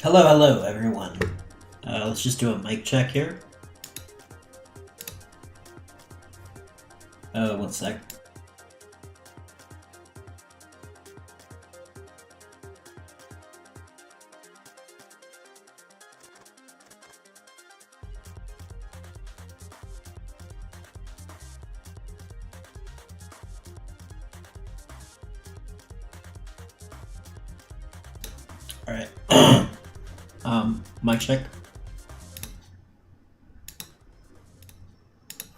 Hello, everyone. Let's just do a mic check here. One sec. All right. Mic check.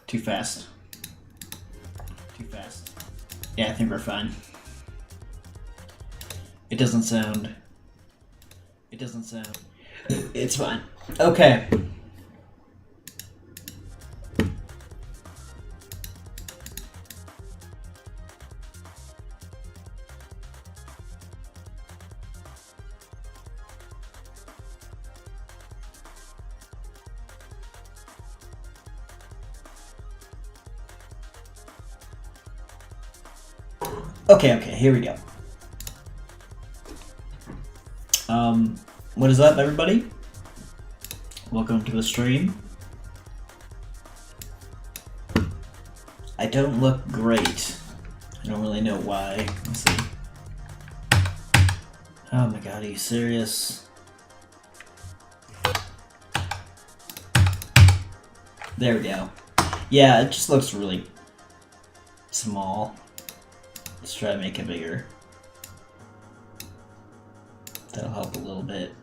Too fast. Yeah, I think we're fine. It doesn't sound. It's fine. Okay. Okay, here we go. What is up, everybody? Welcome to the stream. I don't look great. I don't really know why. Let's see. Oh my god, are you serious? There we go. Yeah, it just looks really small. Let's try to make it bigger. That'll help a little bit.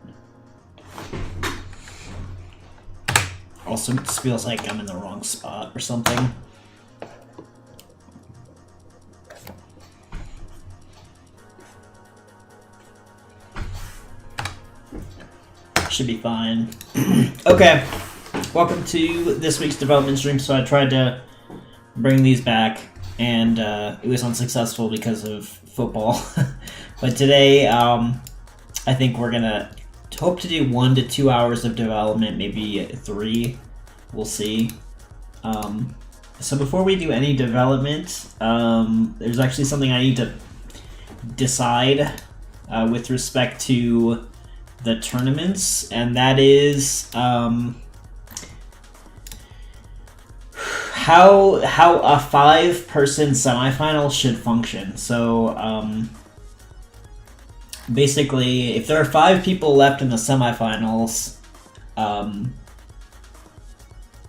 Also, it just feels like I'm in the wrong spot or something. Should be fine. Okay, welcome to this week's development stream. So I tried to bring these back, and it was unsuccessful because of football. But today, I think we're gonna hope to do 1 to 2 hours of development, maybe 3. We'll see. So before we do any development, there's actually something I need to decide with respect to the tournaments, and that is how a 5-person semifinal should function. So basically, if there are 5 people left in the semifinals,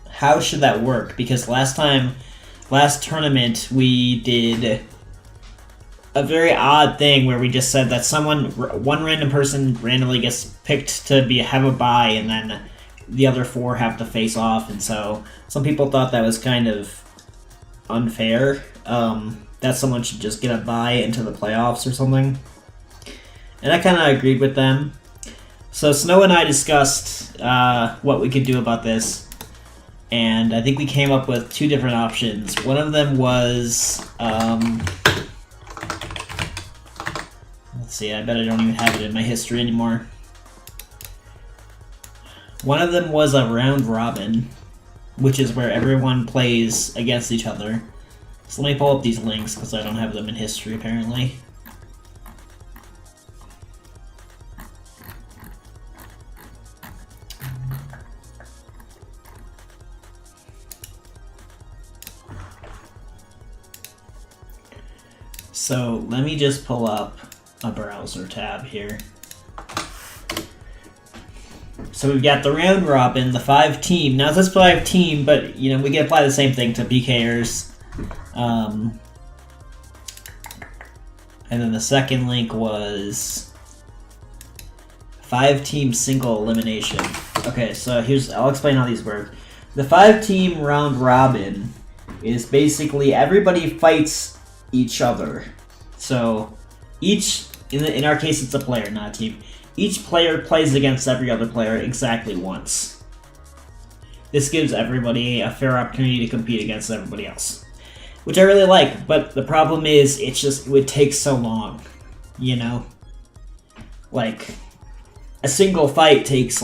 how should that work? Because last tournament, we did a very odd thing where we just said that one random person randomly gets picked to have a bye, and then the other 4 have to face off. And so some people thought that was kind of unfair, that someone should just get a bye into the playoffs or something. And I kind of agreed with them. So Snow and I discussed what we could do about this, and I think we came up with 2 different options. One of them was, let's see, I bet I don't even have it in my history anymore. One of them was a round robin, which is where everyone plays against each other. So let me pull up these links because I don't have them in history apparently. So let me just pull up a browser tab here. So we've got the round robin, the 5-team. Now it says 5-team, but we can apply the same thing to PKers. And then the second link was 5-team single elimination. Okay, so I'll explain how these work. The 5-team round robin is basically everybody fights each other. So in our case it's a player, not a team. Each player plays against every other player exactly once. This gives everybody a fair opportunity to compete against everybody else, which I really like, but the problem is it would take so long, Like, a single fight takes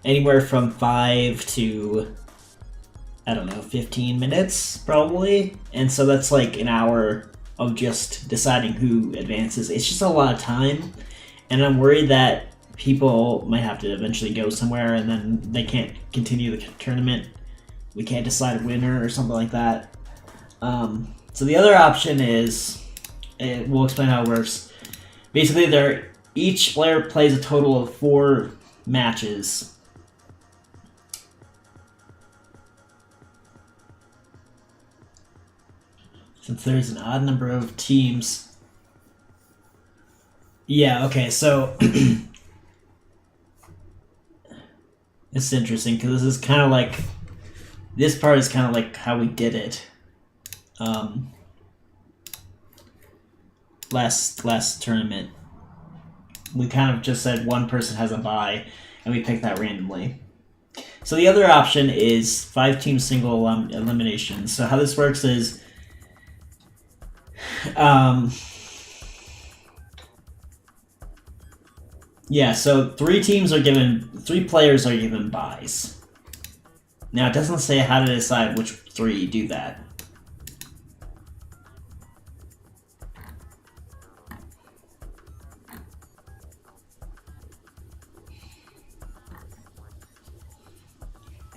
anywhere from 5 to, I don't know, 15 minutes probably, and so that's an hour of just deciding who advances. It's just a lot of time, and I'm worried that people might have to eventually go somewhere, and then they can't continue the tournament. We can't decide a winner or something like that. So the other option is, we'll explain how it works. Basically, each player plays a total of 4 matches. Since there's an odd number of teams. Yeah, okay, so it's interesting because this is kind of like, this part is kind of like how we did it last tournament. We kind of just said one person has a bye, and we picked that randomly. So the other option is 5-team single elimination. So how this works is, yeah, so 3 players are given byes. Now it doesn't say how to decide which 3 do that.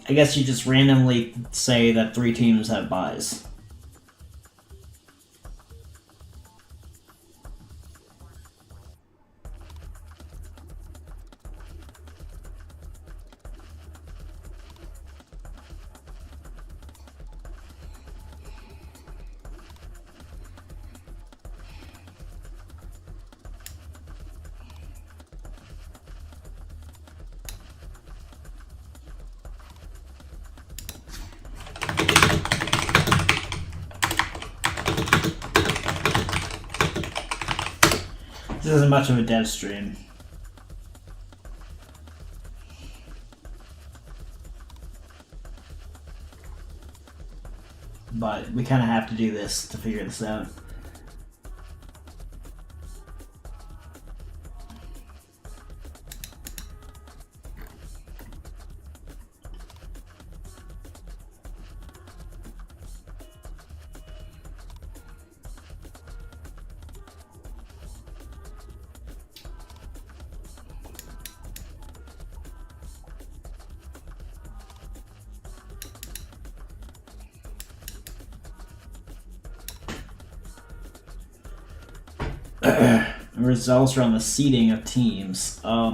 I guess you just randomly say that 3 teams have byes. This isn't much of a dev stream. But we kind of have to do this to figure this out. Results are on the seeding of teams. I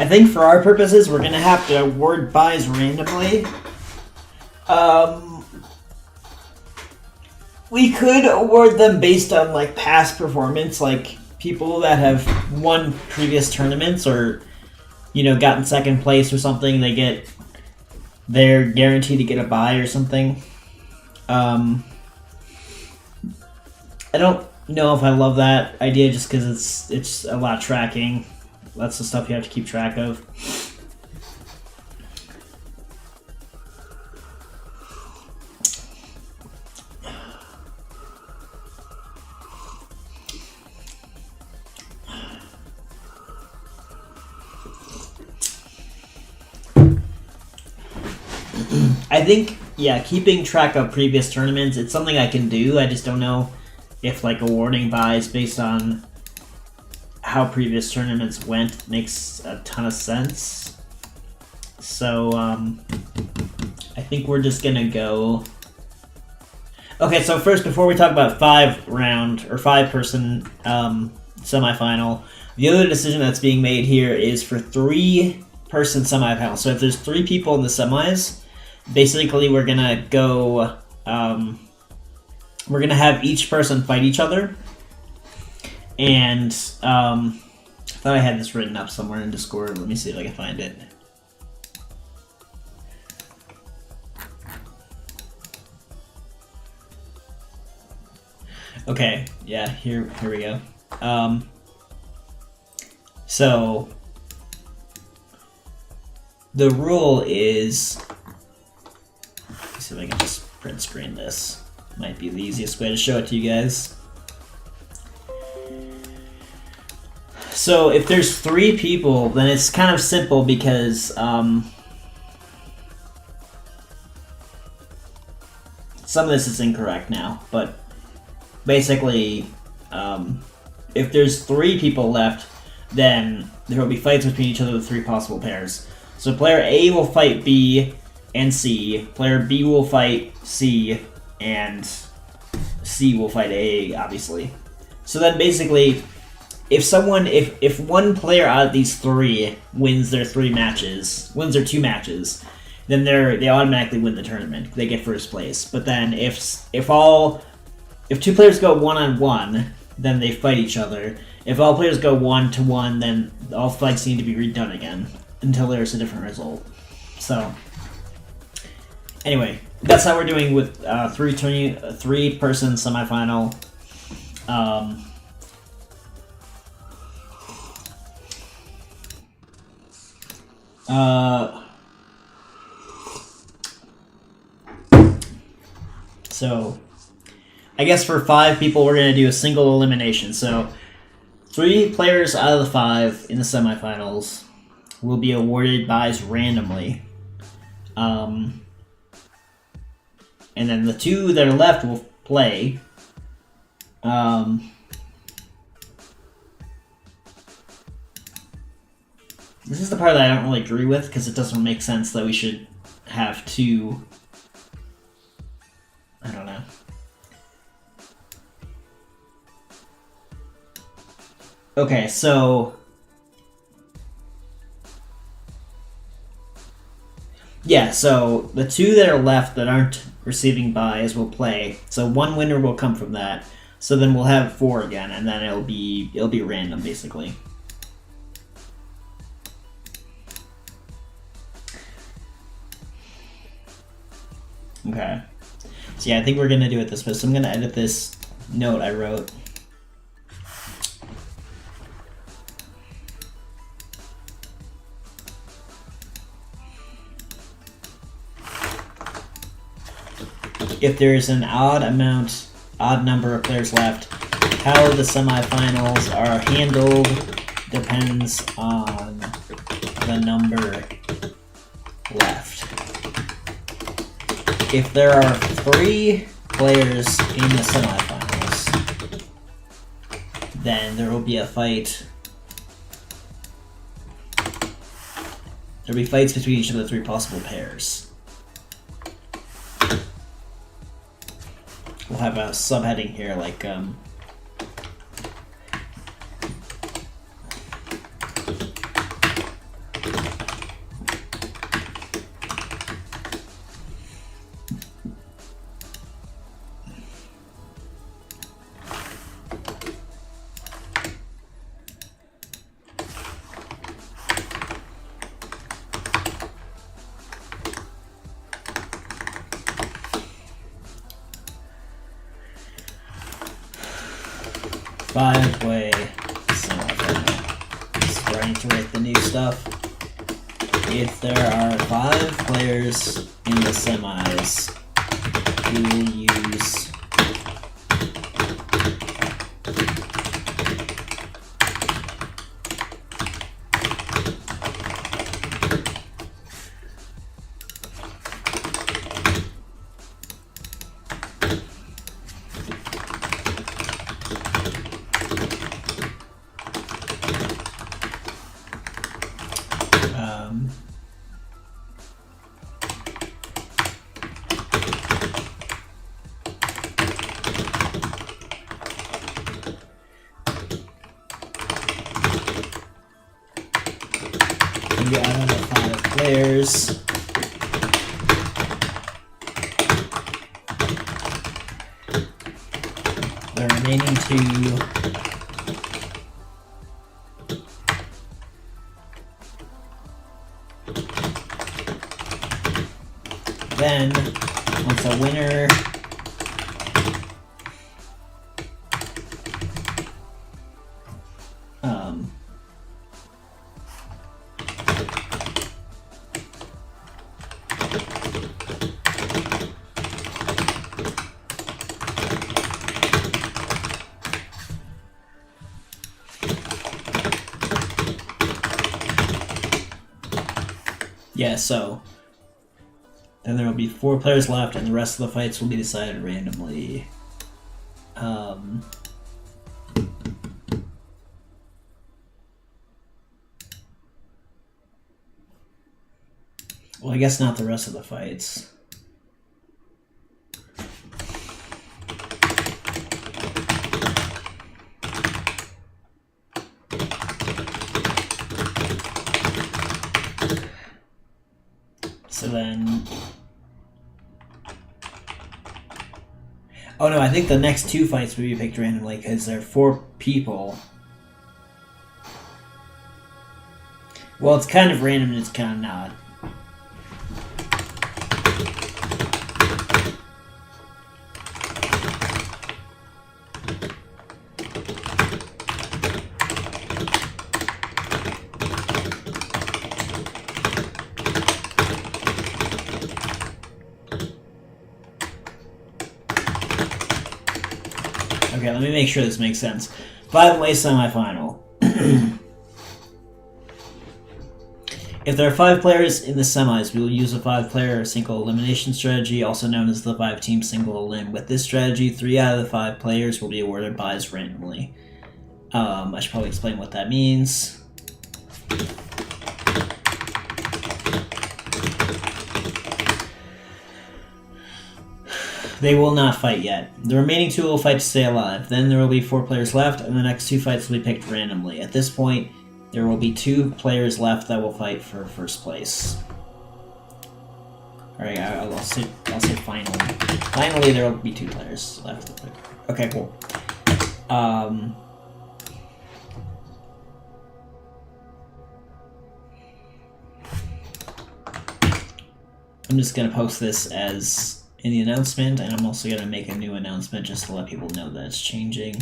think for our purposes, we're gonna have to award byes randomly. We could award them based on like past performance, like people that have won previous tournaments or, you know, gotten second place or something. They're guaranteed to get a bye or something. I don't know if I love that idea just because it's a lot of tracking. Lots of stuff you have to keep track of. I think, yeah, keeping track of previous tournaments, it's something I can do. I just don't know if, like, awarding byes based on how previous tournaments went makes a ton of sense. So, I think we're just gonna go... Okay, so first, before we talk about 5-person semifinal, the other decision that's being made here is for 3-person semifinal. So if there's 3 people in the semis, basically we're gonna go, we're gonna have each person fight each other. And, I thought I had this written up somewhere in Discord. Let me see if I can find it. Okay, yeah, here we go. So, the rule is... Let's see if I can just print screen this. Might be the easiest way to show it to you guys. So if there's 3 people, then it's kind of simple because some of this is incorrect now, but basically, if there's 3 people left, then there will be fights between each of the 3 possible pairs. So player A will fight B and C, player B will fight C, and C will fight A, obviously. So then basically, if one player out of these 3 wins their 2 matches, then they automatically win the tournament. They get first place. But then if 2 players go 1-on-1, then they fight each other. If all players go 1-1, then all fights need to be redone again until there's a different result. So anyway, that's how we're doing with 3-person semifinal. So I guess for 5 people, we're going to do a single elimination. So 3 players out of the 5 in the semifinals will be awarded buys randomly. And then the 2 that are left will play. This is the part that I don't really agree with, because it doesn't make sense that we should have 2... I don't know. Okay, so... yeah, so the 2 that are left that aren't receiving buys will play. So 1 winner will come from that. So then we'll have 4 again, and then it'll be random, basically. Okay. So yeah, I think we're gonna do it this way. So I'm gonna edit this note I wrote. If there's an odd number of players left, how the semifinals are handled depends on the number left. If there are 3 players in the semifinals, then there will be a fight. There will be fights between each of the 3 possible pairs. We'll have a subheading here like, 5-way semifinal. Starting to write the new stuff. If there are 5 players in the semis, we will use out of the 5 players, the remaining 2, then once a winner Yeah, so then there will be 4 players left, and the rest of the fights will be decided randomly. Well, I guess not the rest of the fights. So then... Oh no, I think the next 2 fights will be picked randomly because there are 4 people. Well, it's kind of random and it's kind of not. Okay, let me make sure this makes sense. 5-way semifinal. If there are 5 players in the semis, we will use a 5-player single elimination strategy, also known as the 5-team single elim. With this strategy, 3 out of the 5 players will be awarded buys randomly. I should probably explain what that means. They will not fight yet. The remaining 2 will fight to stay alive. Then there will be 4 players left, and the next 2 fights will be picked randomly. At this point, there will be 2 players left that will fight for first place. Alright, I'll say finally. Finally, there will be 2 players left. Okay, cool. I'm just gonna post this as in the announcement, and I'm also gonna make a new announcement just to let people know that it's changing.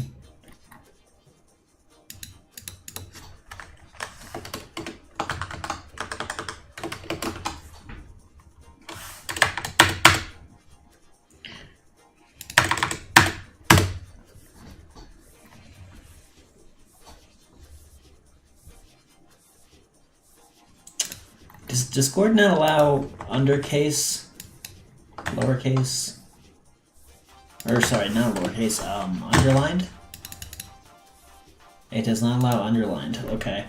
Does Discord not allow undercase? Lowercase? Or sorry, not lowercase, underlined? It does not allow underlined, okay.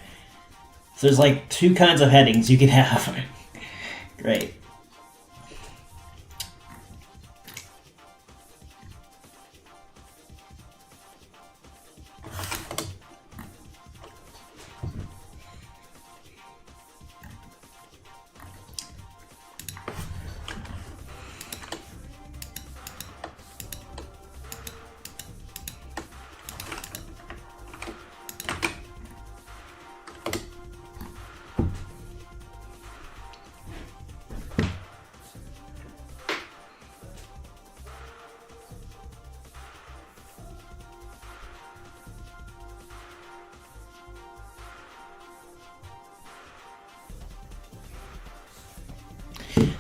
So there's like 2 kinds of headings you can have. Great.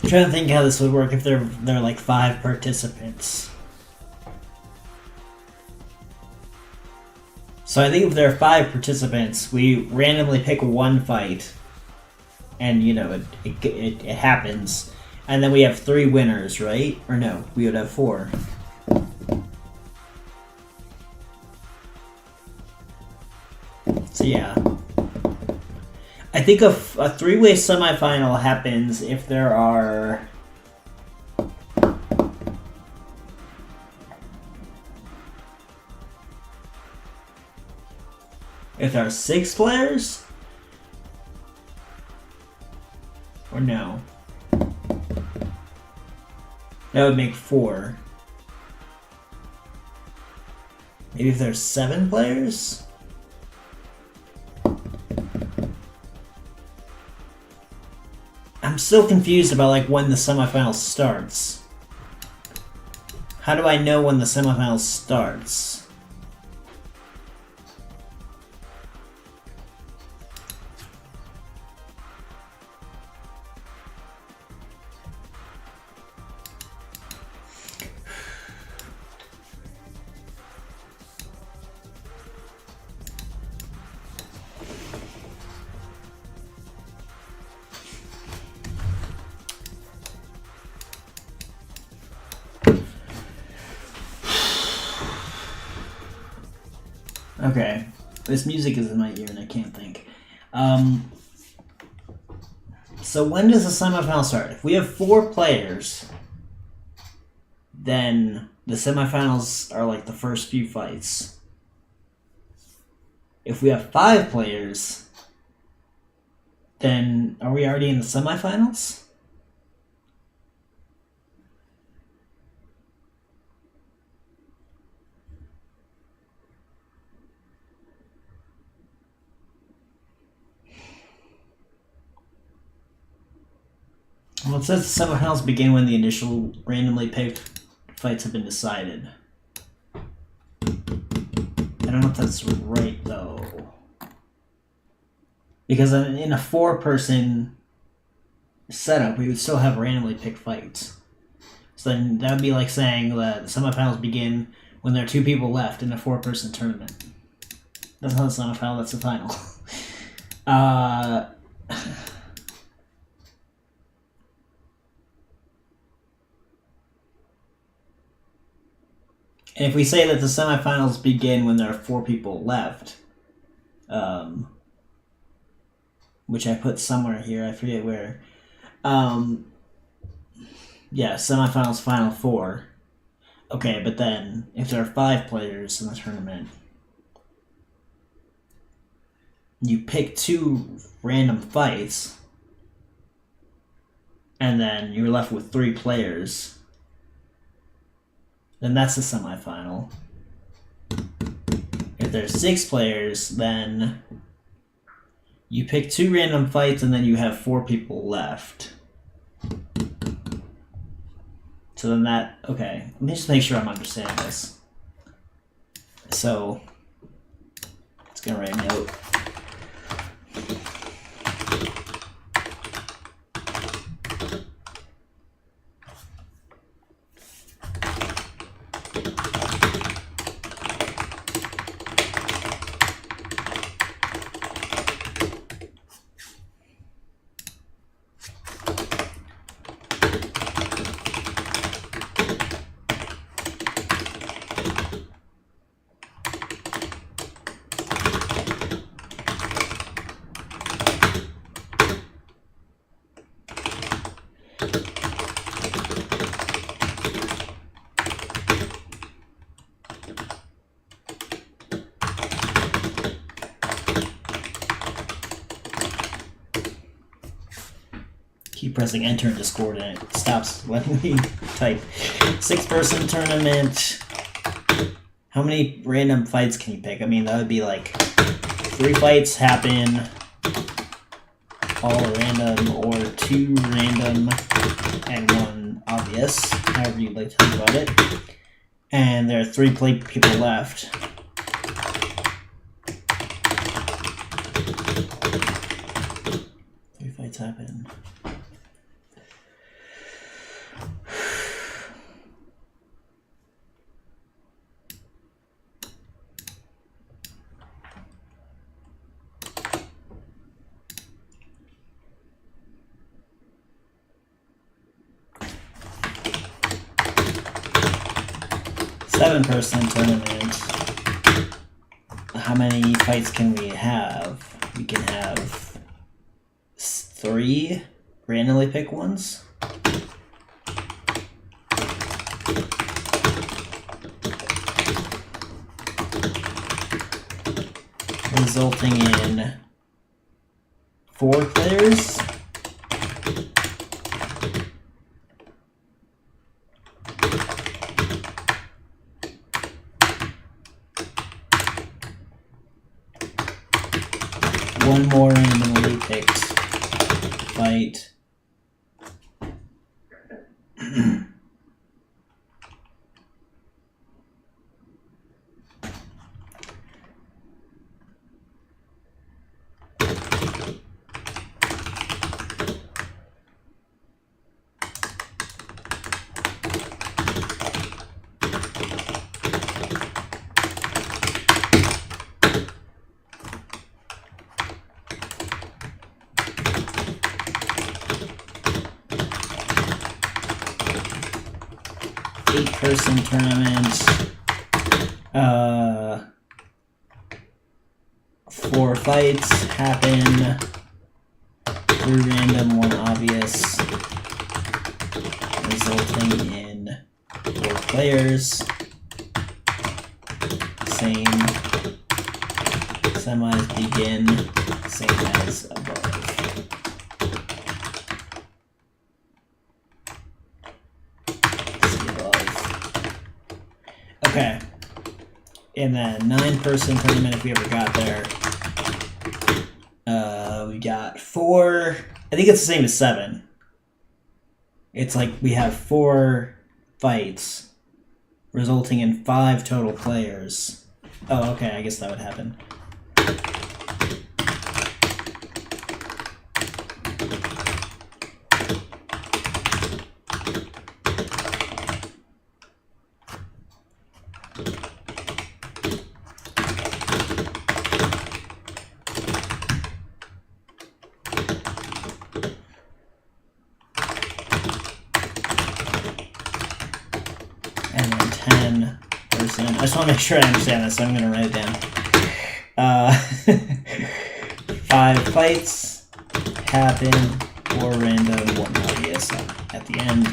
I'm trying to think how this would work if there are like 5 participants. So I think if there are 5 participants, we randomly pick 1 fight, and you know it happens, and then we have 3 winners, right? Or no, we would have 4. So yeah. I think a 3-way semifinal happens if there are... If there are 6 players? Or no? That would make 4. Maybe if there's 7 players? I'm still confused about like when the semifinal starts. How do I know when the semifinal starts? Okay. This music is in my ear and I can't think. So when does the semifinal start? If we have 4 players, then the semifinals are like the first few fights. If we have 5 players, then are we already in the semifinals? Well, it says the semifinals begin when the initial randomly picked fights have been decided. I don't know if that's right, though. Because in a 4-person setup, we would still have randomly picked fights. So then that would be like saying that the semifinals begin when there are 2 people left in a 4-person tournament. That's not the semifinal, that's the final. And if we say that the semifinals begin when there are 4 people left, which I put somewhere here, I forget where. Yeah, semifinals, final 4. Okay, but then if there are 5 players in the tournament, you pick 2 random fights, and then you're left with 3 players. Then that's the semifinal. If there's 6 players, then you pick 2 random fights and then you have 4 people left. So then that, okay, let me just make sure I'm understanding this. So, it's gonna write a note. Keep pressing enter in Discord and it stops letting me type. 6-person tournament. How many random fights can you pick? I mean, that would be like 3 fights happen, all random, or 2 random and 1 obvious, however you'd like to think about it. And there are 3 people left. Three fights happen. Seven-person tournament. How many fights can we have? We can have 3 randomly picked ones. Resulting in 4 players. One more randomly picked fight. Person tournament. 4 fights happen. 3 random, 1 obvious, resulting in 4 players. Same. Semis begin, same as above. See above. Okay. And then 9-person tournament if we ever got there. We got 4. I think it's the same as 7. It's like we have 4 fights, resulting in 5 total players. Oh, okay, I guess that would happen. And then 10-person. I just want to make sure I understand this, so I'm going to write it down. 5 fights happen, 4 random, 1 obvious at the end,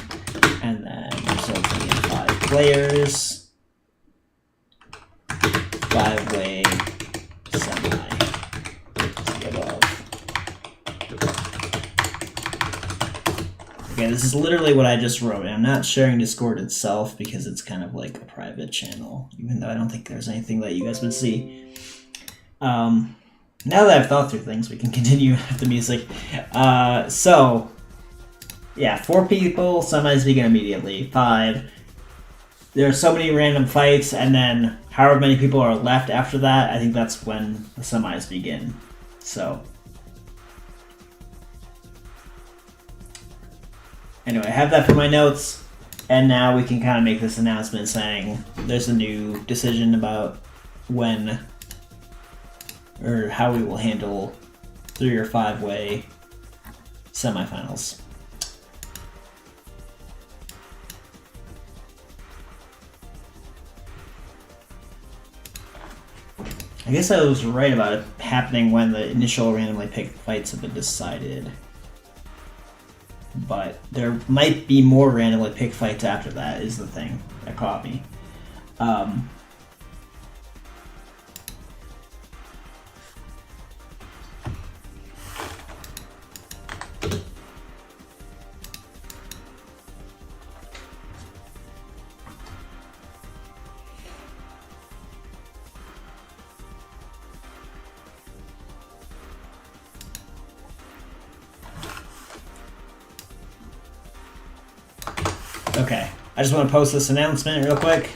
and then resulting in 5 players, 5-way semi. See above. Okay, this is literally what I just wrote, and I'm not sharing Discord itself because it's kind of like a private channel, even though I don't think there's anything that you guys would see. Now that I've thought through things, we can continue with the music. So, yeah, 4 people, semis begin immediately. 5. There are so many random fights, and then however many people are left after that, I think that's when the semis begin. So, anyway, I have that for my notes, and now we can kind of make this announcement saying there's a new decision about when or how we will handle 3 or 5-way semifinals. I guess I was right about it happening when the initial randomly picked fights have been decided. But there might be more randomly picked fights after that, is the thing that caught me. Okay, I just want to post this announcement real quick.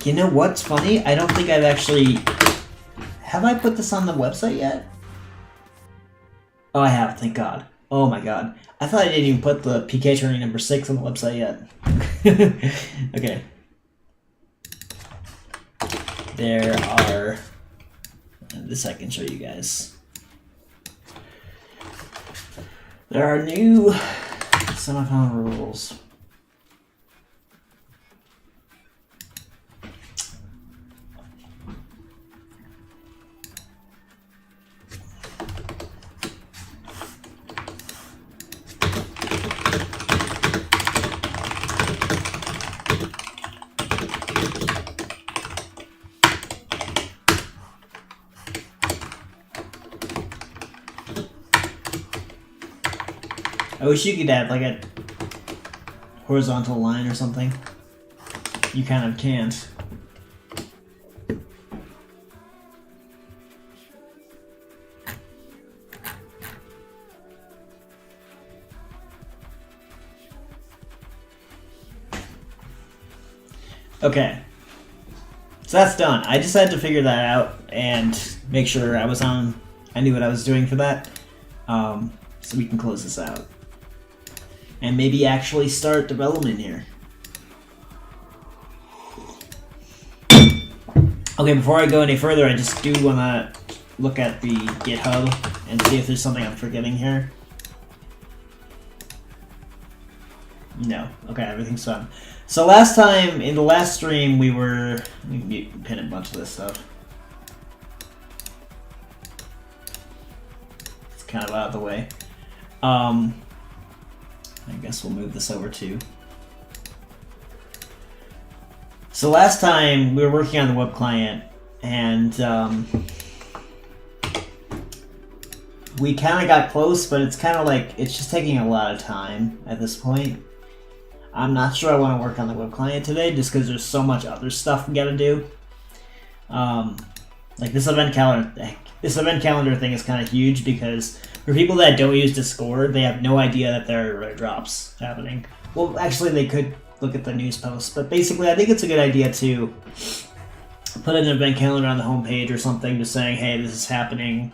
You know what's funny? I don't think I've actually... Have I put this on the website yet? Oh, I have, thank God. Oh my God. I thought I didn't even put the PK training number 6 on the website yet. Okay. There are... This I can show you guys. There are new semifinal rules. I wish you could have like a horizontal line or something. you kind of can't. Okay. So that's done. I just had to figure that out and make sure I knew what I was doing for that. So we can close this out. And maybe actually start development here. Okay, before I go any further, I just do want to look at the GitHub and see if there's something I'm forgetting here. No. Okay, everything's done. So last time, in the last stream, we can pin a bunch of this stuff. It's kind of out of the way. I guess we'll move this over too. So last time, we were working on the web client, and we kind of got close, but it's kind of like, it's just taking a lot of time at this point. I'm not sure I want to work on the web client today, just because there's so much other stuff we gotta do. Like this event calendar thing is kind of huge, because for people that don't use Discord, they have no idea that there are drops happening. Well, actually, they could look at the news posts, but basically, I think it's a good idea to put an event calendar on the homepage or something, just saying, "Hey, this is happening."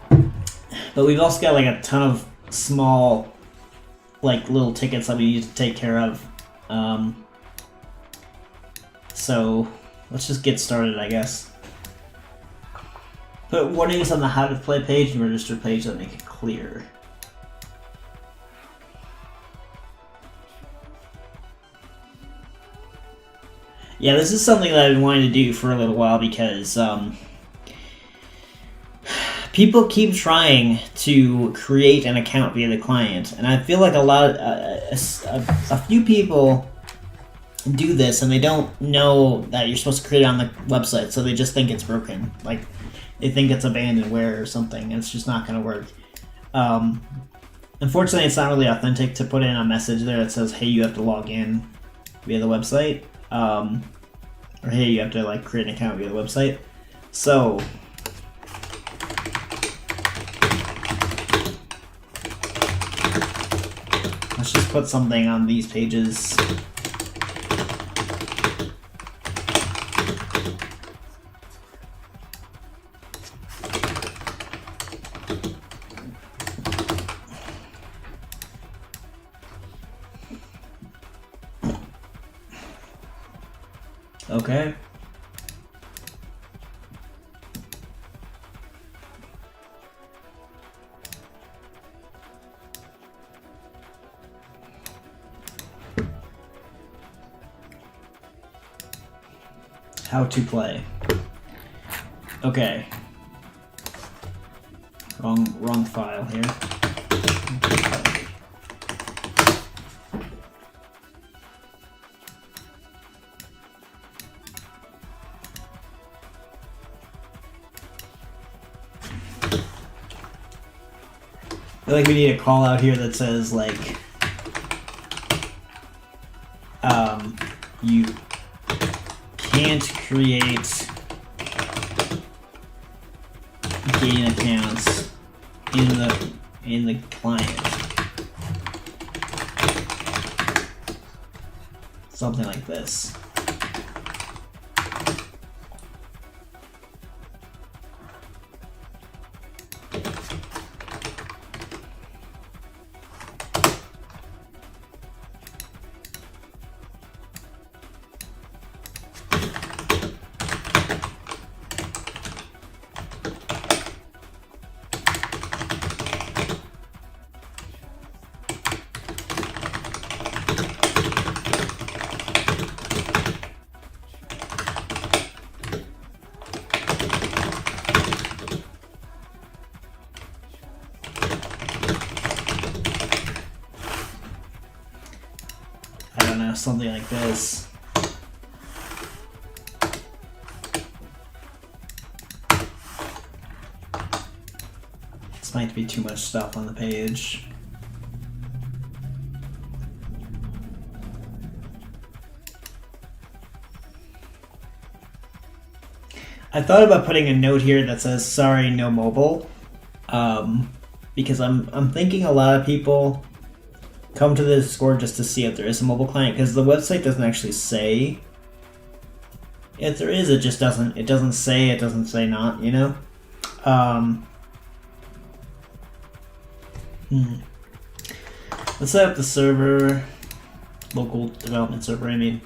But we've also got like a ton of small, like little tickets that we need to take care of. So let's just get started, I guess. Put warnings on the how to play page and register page that make it clear. Yeah, this is something that I've been wanting to do for a little while, because people keep trying to create an account via the client, and I feel like a few people do this and they don't know that you're supposed to create it on the website, so they just think it's broken. Like, they think it's abandonware or something, and it's just not going to work. Unfortunately, it's not really authentic to put in a message there that says, "Hey, you have to log in via the website," or "Hey, you have to like create an account via the website." So let's just put something on these pages. Okay. How to play. Okay. Wrong file here. I feel like we need a call out here that says, like, you can't create game accounts in the client. Something like this. Something like this. This might be too much stuff on the page. I thought about putting a note here that says sorry, no mobile, because I'm thinking a lot of people come to the Discord just to see if there is a mobile client, because the website doesn't actually say if there is. It just doesn't. It doesn't say not. You know. Let's set up the server, local development server. I mean.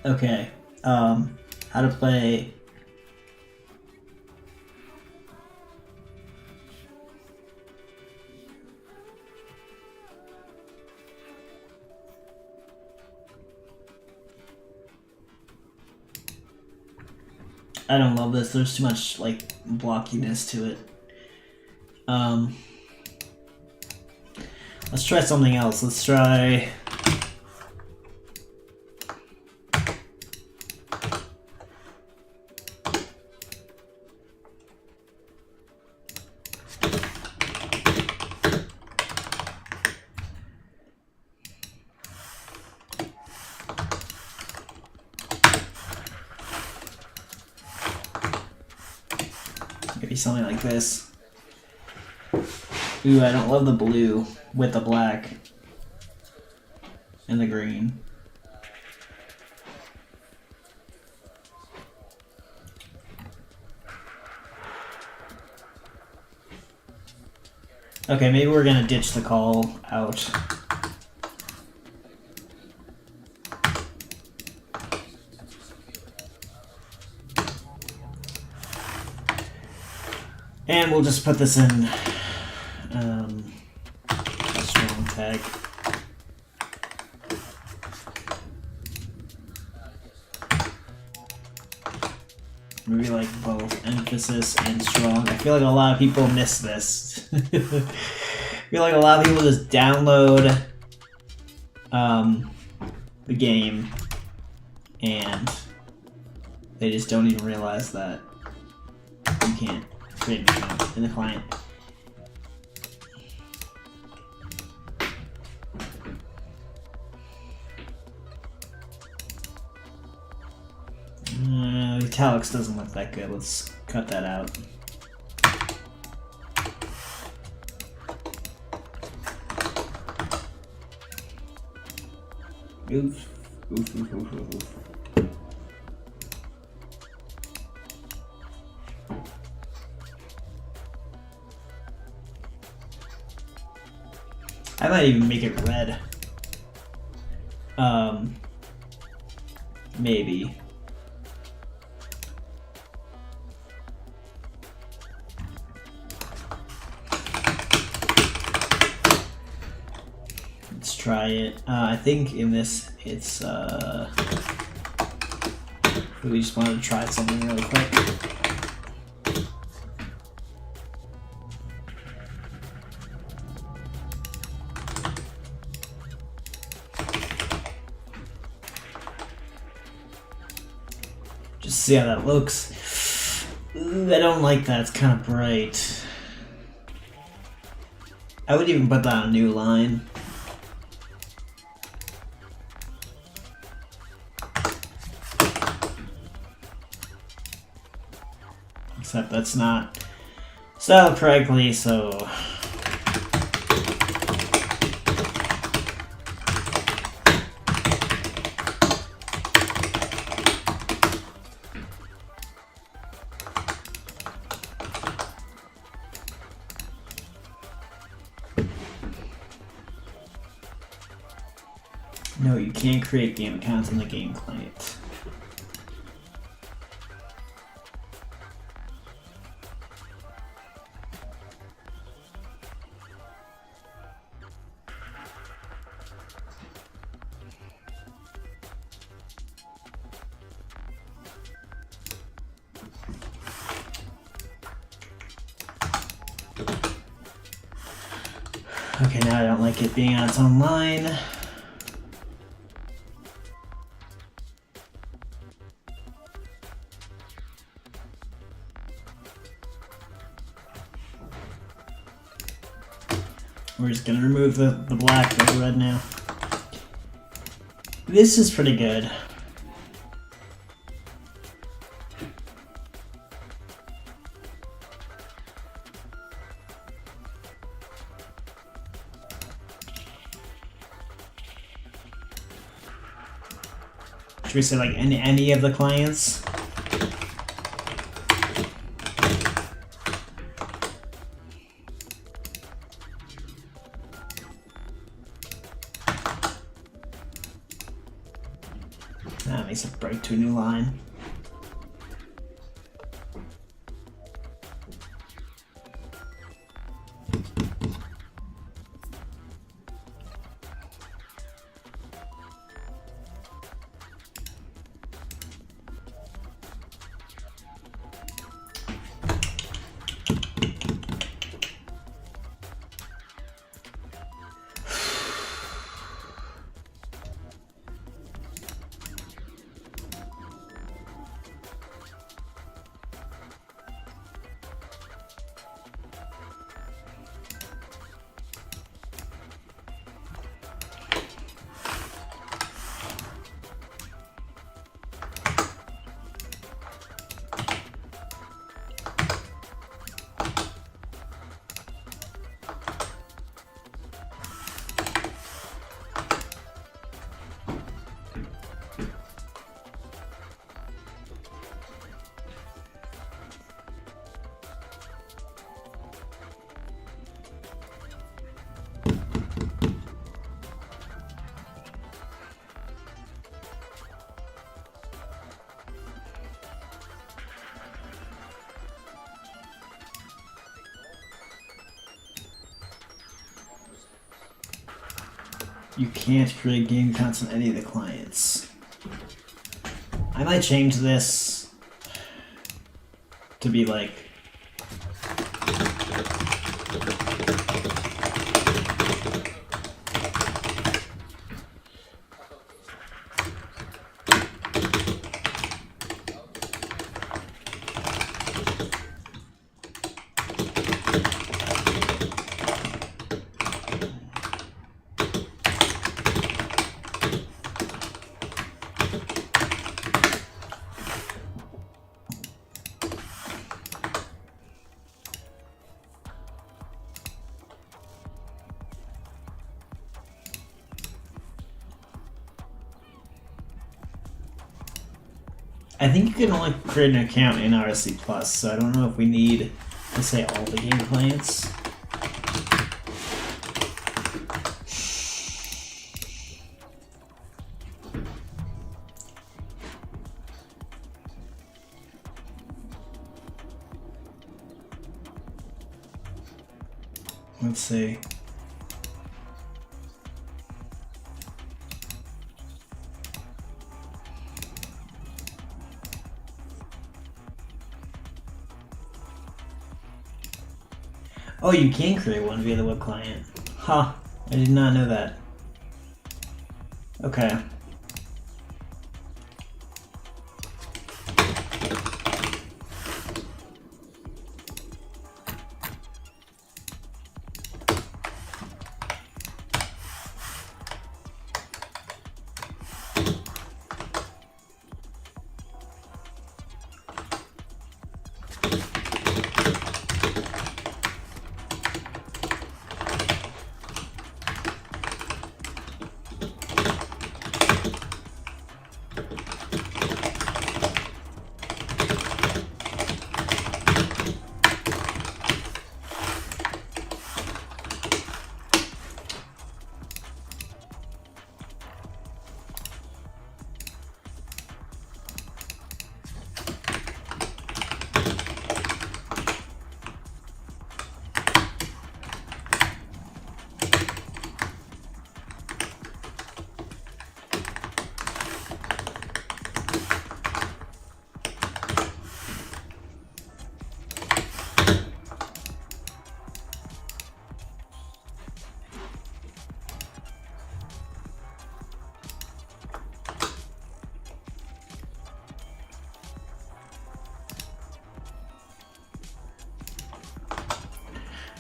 Okay, how to play. I don't love this. There's too much like blockiness to it. Let's try something else. Let's try. Maybe something like this. Ooh, I don't love the blue with the black and the green. Okay, maybe we're gonna ditch the call out. And we'll just put this in a strong tag. Maybe like both emphasis and strong. I feel like a lot of people miss this. I feel like a lot of people just download the game and they just don't even realize that you can't create an account in the client. Italics doesn't look that good. Let's cut that out. Oof. Oof, oof, oof, oof, oof. I might even make it red. Maybe. Let's try it. I think in this, it's, we just wanted to try something really quick. Just see how that looks. Ooh, I don't like that. It's kind of bright. I would even put that on a new line. Except that's not styled correctly, so... No, you can't create game accounts in the game client. Okay, now I don't like it being on its own line. We're just gonna remove the black for the red now. This is pretty good. Should we say like any of the clients? That makes it break to a new line. You can't create game accounts on any of the clients. I might change this to be like I think you can only create an account in RSC Plus, so I don't know if we need to say all the game clients. Let's see. Oh, you can create one via the web client. Huh. I did not know that. Okay.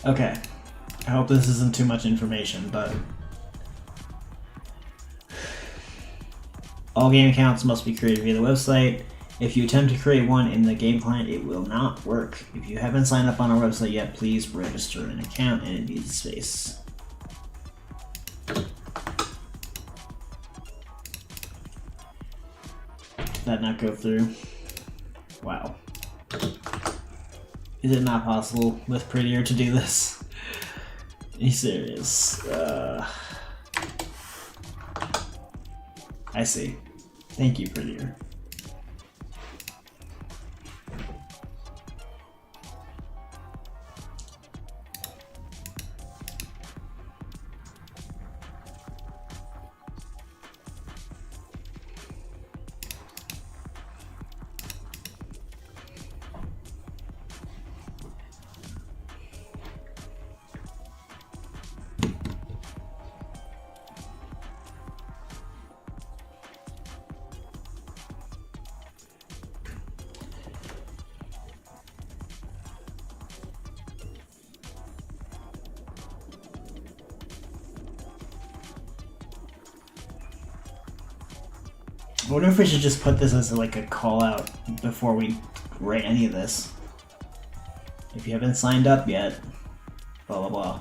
Okay. I hope this isn't too much information, but all game accounts must be created via the website. If you attempt to create one in the game client, it will not work. If you haven't signed up on our website yet, please register an account and it needs space. Did that not go through? Wow. Is it not possible with Prettier to do this? Are you serious? I see. Thank you, Prettier. I wonder if we should just put this as like a call out before we write any of this. If you haven't signed up yet, blah blah blah.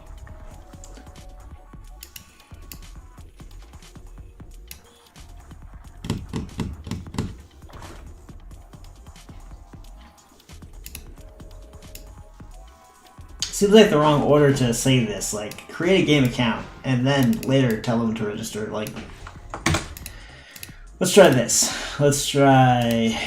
Seems like the wrong order to say this. Like, create a game account and then later tell them to register. Like, let's try this. Let's try.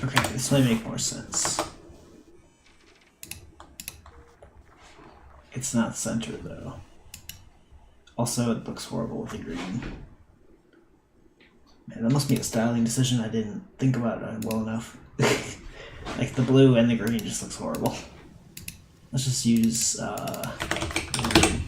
Okay, this might make more sense. It's not centered though. Also, it looks horrible with the green. Man, that must be a styling decision. I didn't think about it well enough. Like the blue and the green just looks horrible. Let's just use green.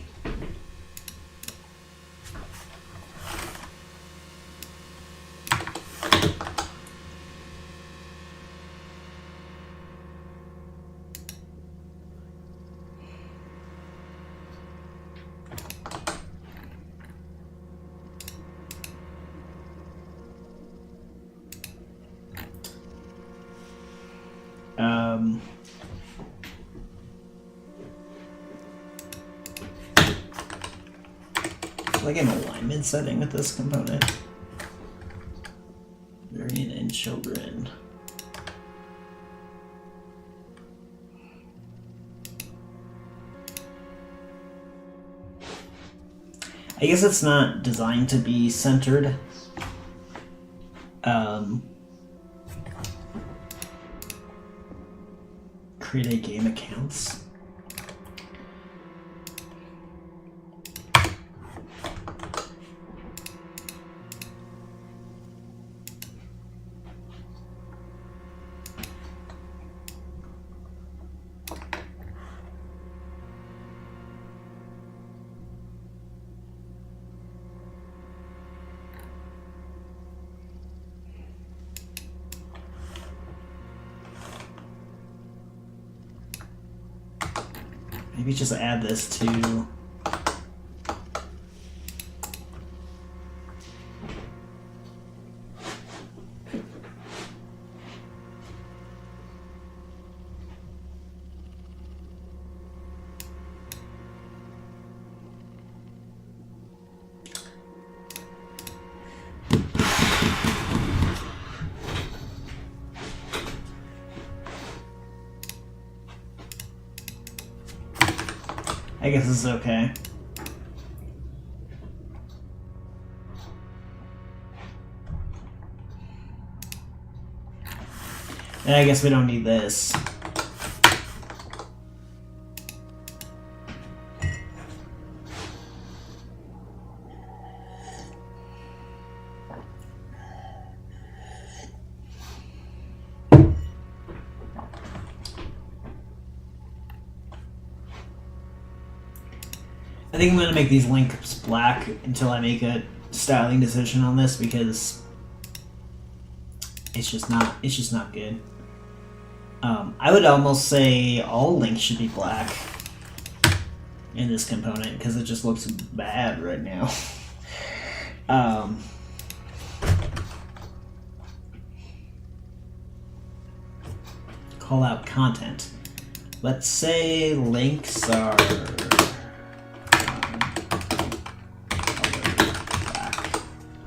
Like an alignment setting with this component. Variant and children. I guess it's not designed to be centered. Create a game accounts. Maybe just add this to I guess this is okay. And I guess we don't need this. I think I'm gonna make these links black until I make a styling decision on this because it's just not good. I would almost say all links should be black in this component because it just looks bad right now. Call out content. Let's say links are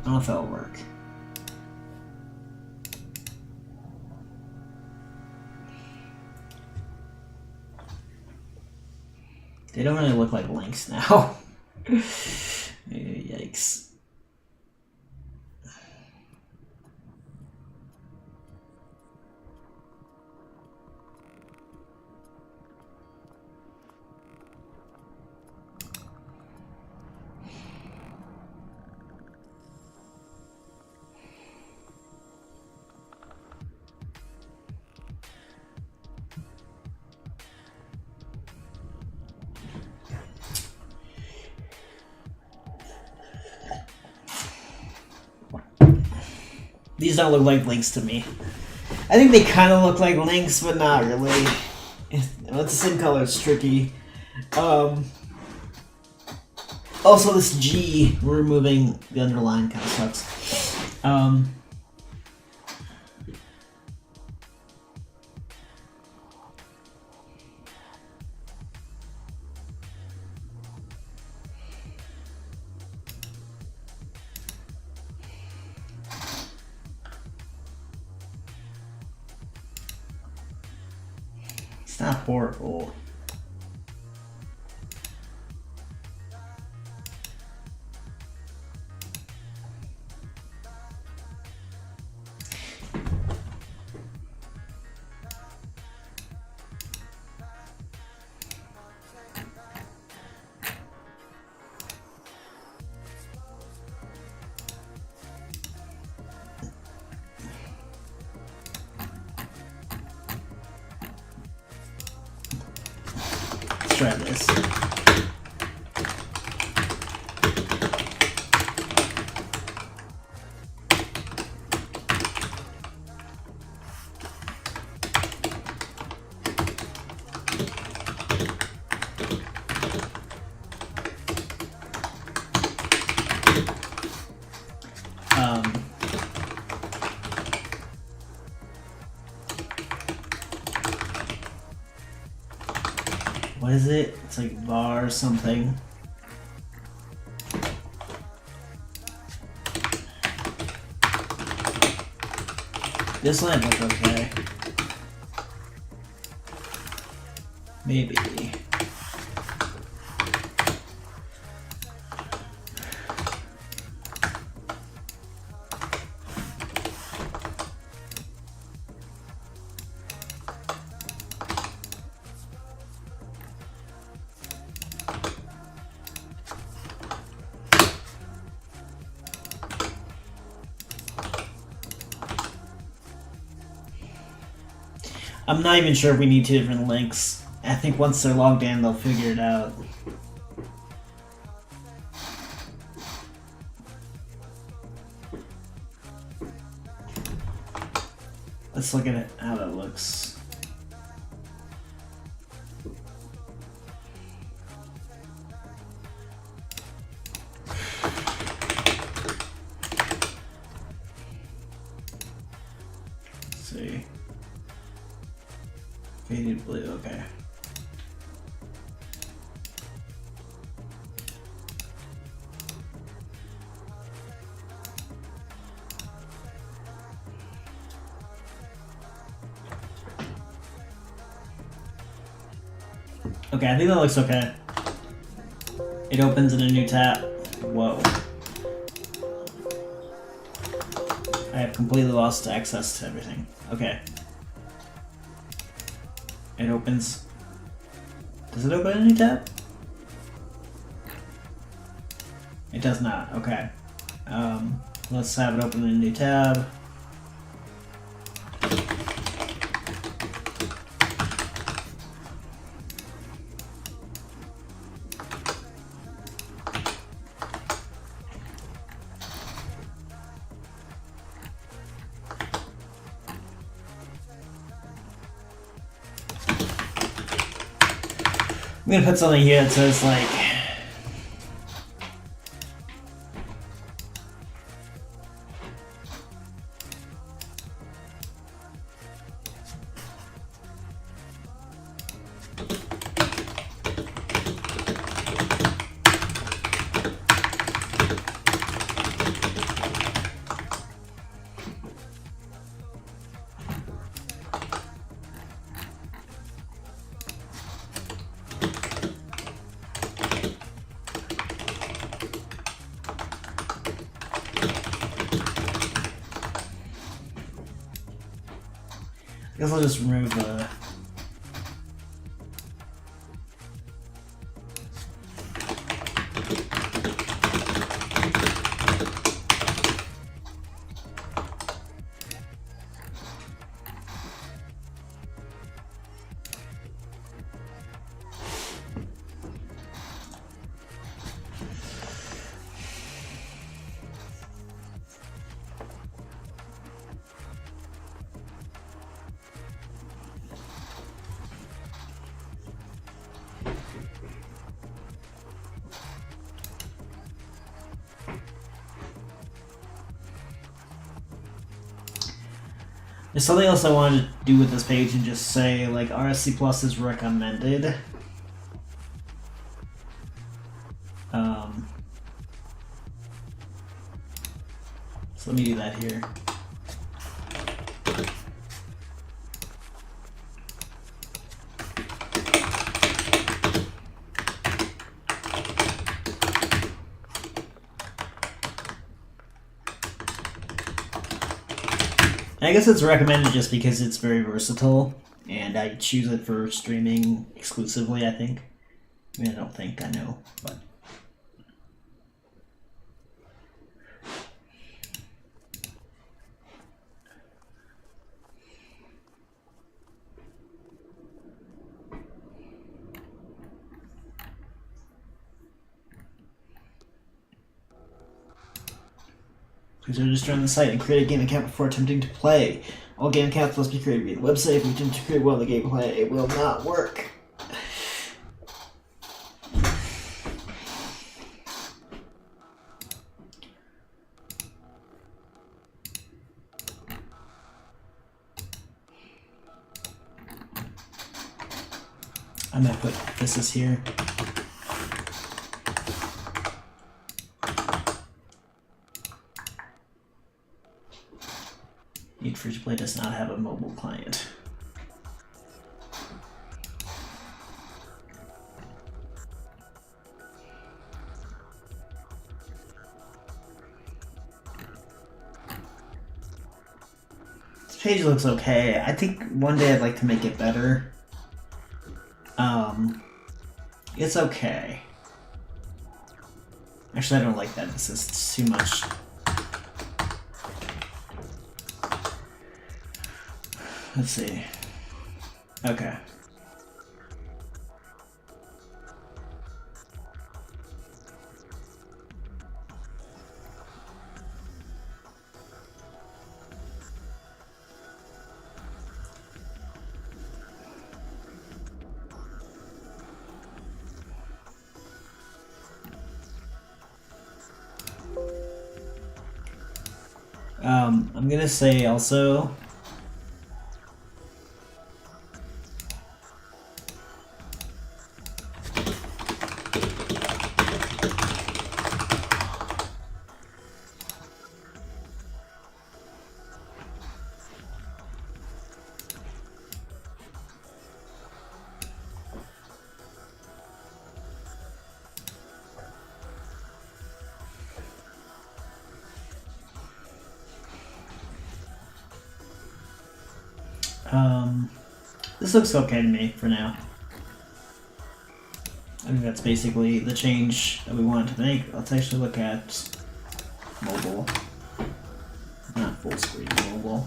I don't know if that'll work. They don't really look like links now. Yikes. These don't look like links to me. I think they kind of look like links, but not really. It's the same color, it's tricky. Also, this G, removing the underline kind of sucks. It's not horrible. Try this. What is it? It's like bar or something. This line looks okay. Maybe. I'm not even sure if we need two different links. I think once they're logged in, they'll figure it out. Let's look at it, how that looks. Let's see. Faded blue, okay. Okay, I think that looks okay. It opens in a new tab. Whoa. I have completely lost access to everything. Okay. It opens. Does it open a new tab? It does not. Okay. Let's have it open in a new tab. I'm gonna put something here that says like I guess I'll just remove the. There's something else I wanted to do with this page and just say like RSC Plus is recommended. So let me do that here. I guess it's recommended just because it's very versatile, and I choose it for streaming exclusively, I think. I mean, I don't think, I know, but... Please register on the site and create a game account before attempting to play. All game accounts must be created via the website. If you attempt to create one of the gameplay, it will not work. I'm gonna put this is here. Need Free to Play does not have a mobile client. This page looks okay. I think one day I'd like to make it better. It's okay. Actually, I don't like that. This is too much. Let's see. Okay. I'm gonna say also This looks okay to me for now. I think that's basically the change that we wanted to make. Let's actually look at mobile. Not full screen, mobile.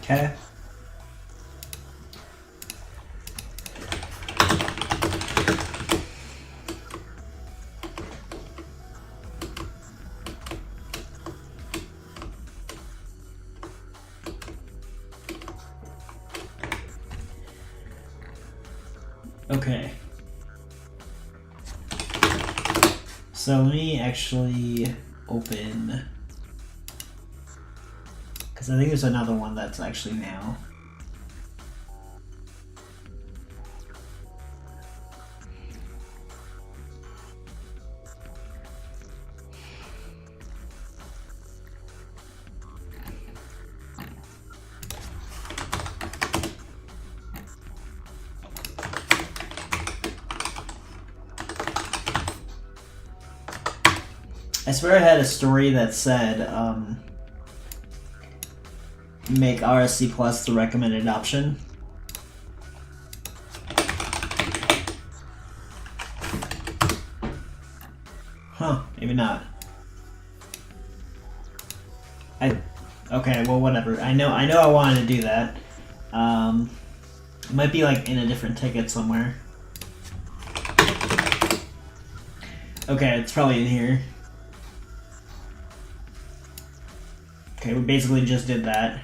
Okay. Okay. So let me actually open, because I think there's another one that's actually now. I swear I had a story that said, make RSC Plus the recommended option. Huh, maybe not. Okay, well, whatever. I know I wanted to do that. It might be like in a different ticket somewhere. Okay, it's probably in here. Okay, we basically just did that.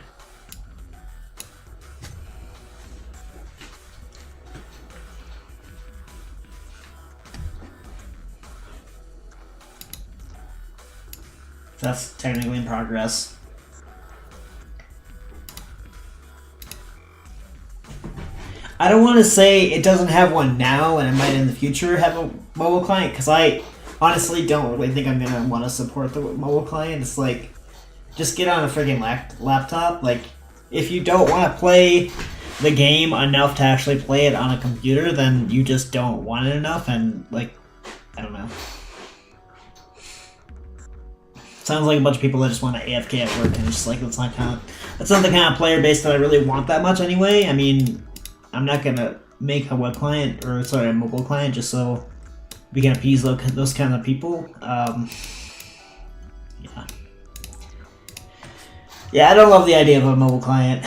That's technically in progress. I don't want to say it doesn't have one now and it might in the future have a mobile client, because I honestly don't really think I'm going to want to support the mobile client. It's like, just get on a friggin' laptop. Like, if you don't want to play the game enough to actually play it on a computer, then you just don't want it enough, and, like, I don't know. Sounds like a bunch of people that just want to AFK at work, and it's just like, that's not the kind of player base that I really want that much anyway. I mean, I'm not going to make a web client, or, sorry, a mobile client, just so we can appease those kind of people. Yeah. Yeah, I don't love the idea of a mobile client.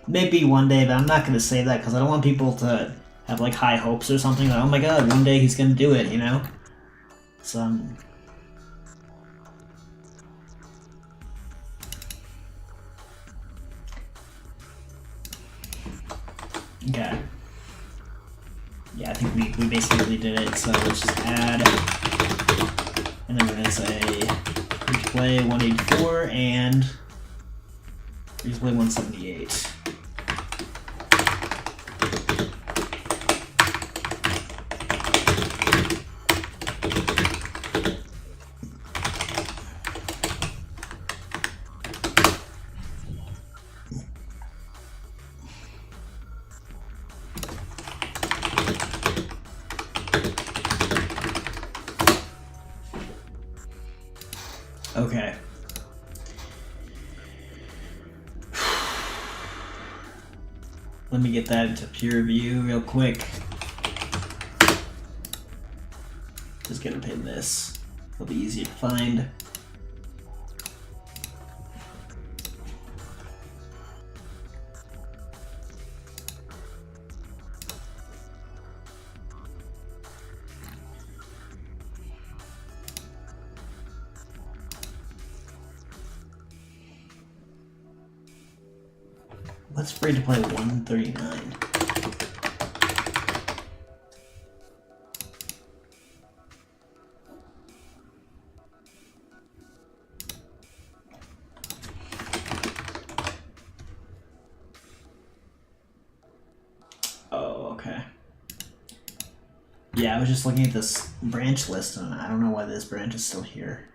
Maybe one day, but I'm not going to say that because I don't want people to have like high hopes or something. Like, oh my god, one day he's going to do it, you know? So, okay. Yeah, I think we basically did it, so let's just add, and then we're going to say free to play 184 and free to play 178. Okay. Let me get that into peer review real quick. Just gonna pin this. It'll be easier to find. What's free to play 139? Yeah, I was just looking at this branch list, and I don't know why this branch is still here.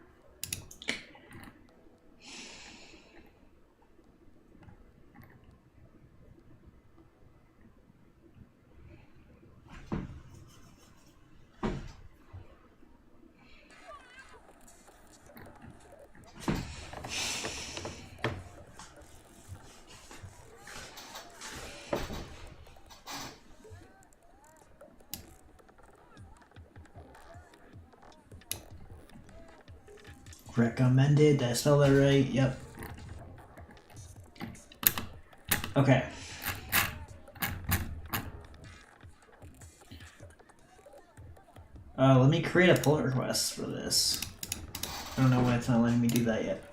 Recommended. Did I spell that right? Yep. Okay. Let me create a pull request for this. I don't know why it's not letting me do that yet.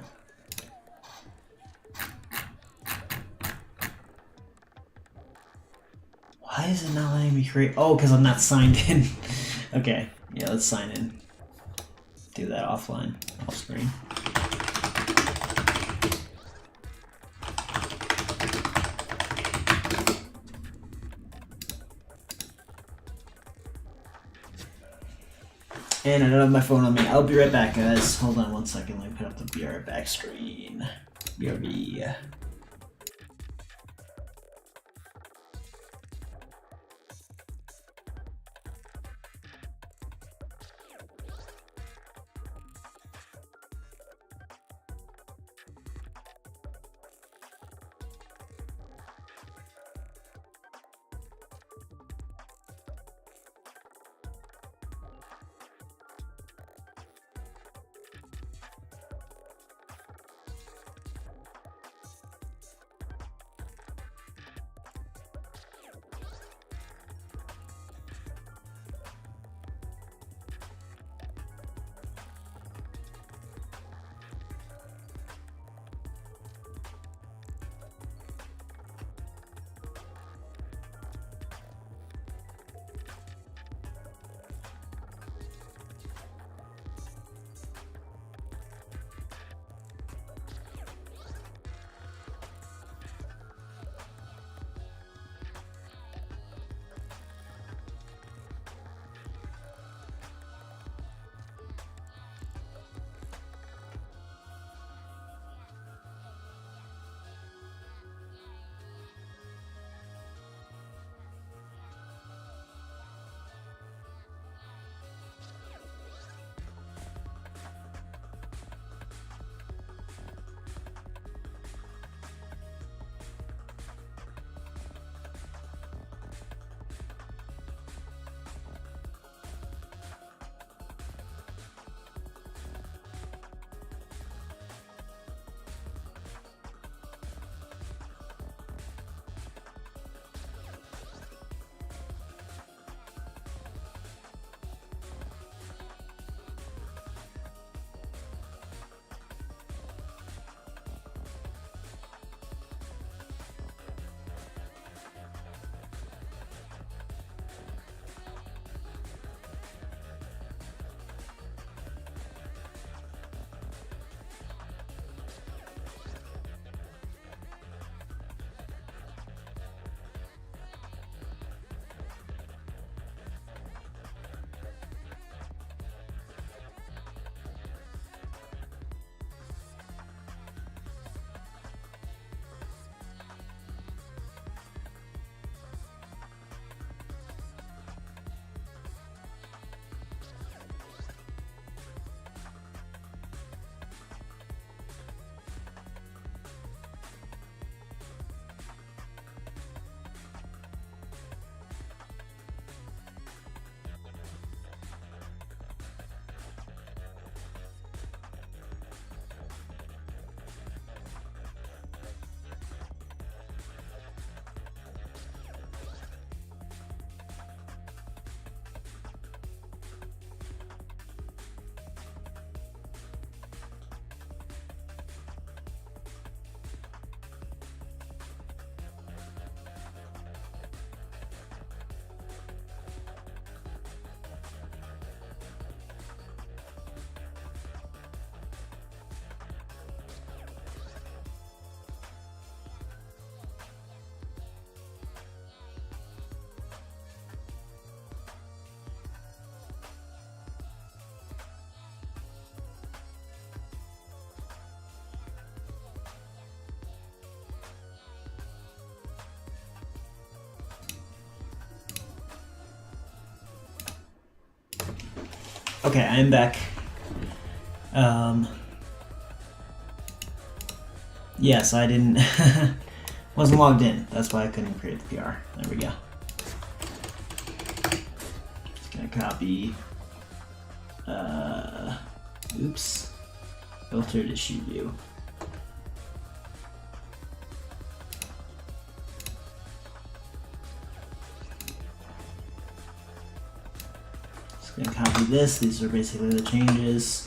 Why is it not letting me create? Oh, because I'm not signed in. Okay. Yeah, let's sign in. Do that offline, off screen. And I don't have my phone on me. I'll be right back, guys. Hold on one second. Let me put up the be right back screen. BRB. Okay, I am back. Yes, I didn't... wasn't logged in. That's why I couldn't create the PR. There we go. Just gonna copy... oops. Filter to sheet view. Just gonna copy this. These are basically the changes.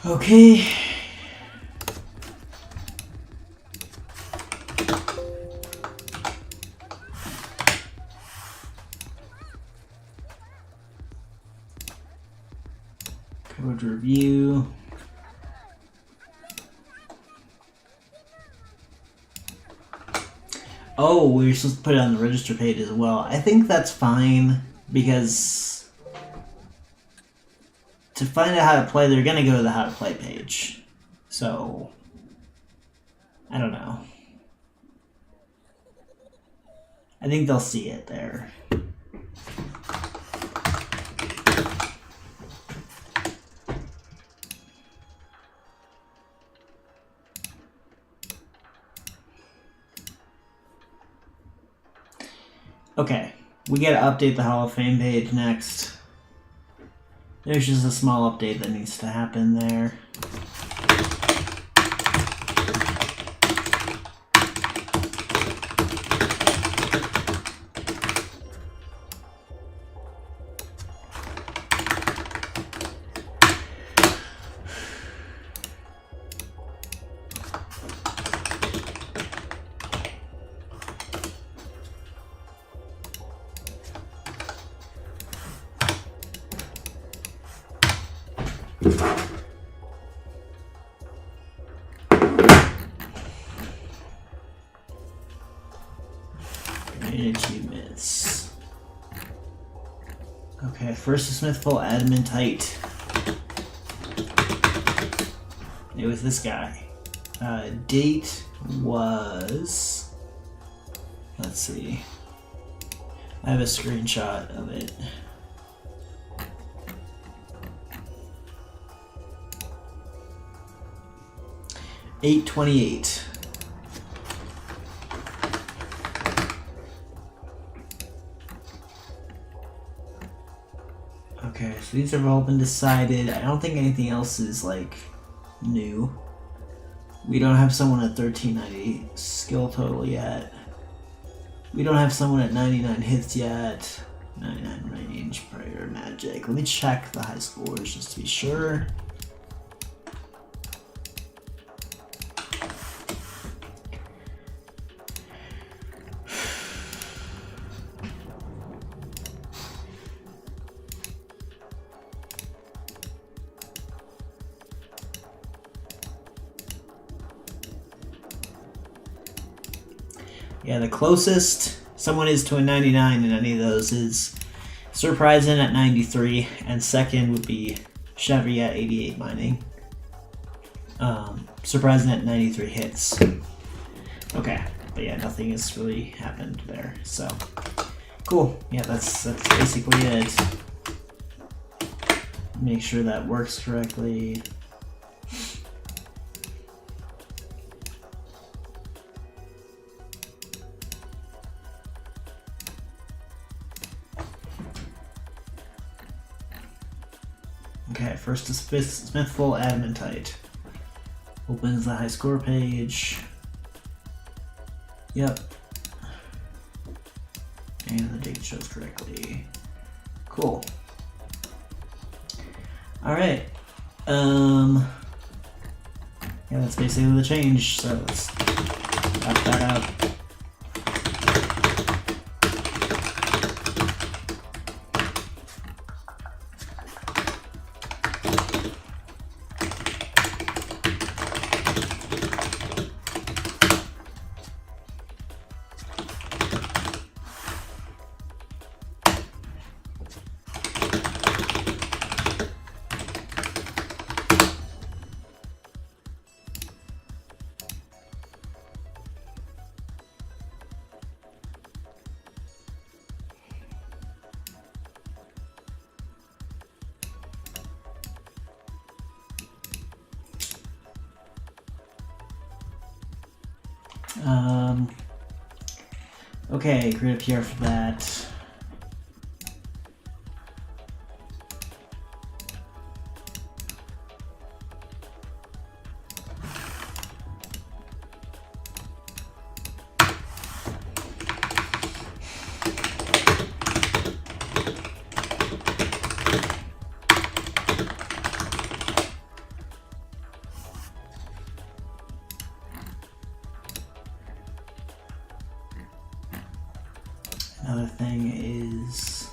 Okay. Code review. Oh, we're supposed to put it on the register page as well. I think that's fine because to find out how to play, they're going to go to the how to play page. So, I don't know. I think they'll see it there. Okay, we gotta update the Hall of Fame page next. There's just a small update that needs to happen there. Achievements. Okay, first Smithful Adamantite. It was this guy. Date was... Let's see. I have a screenshot of it. $8.28. Okay, so these have all been decided. I don't think anything else is like new. We don't have someone at 1390 skill total yet. We don't have someone at 99 hits yet. 99 range, prayer, magic. Let me check the high scores just to be sure. Yeah, the closest someone is to a 99 in any of those is Surprising at 93, and second would be Chevy at 88 mining. Surprising at 93 hits. Okay, but yeah, nothing has really happened there, so cool. Yeah, that's basically it. Make sure that works correctly. Okay, first is Smithful Adamantite. Opens the high score page. Yep. And the date shows correctly. Cool. Alright. Yeah, that's basically the change, so let's wrap that up. Okay, create a PR for that. Another thing is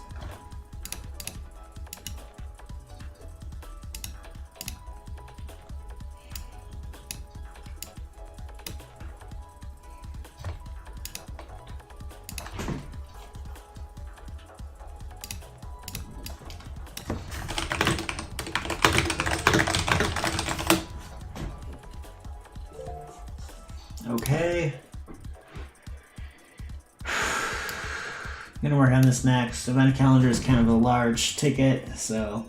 okay. I'm gonna work on this next. Event calendar is kind of a large ticket, so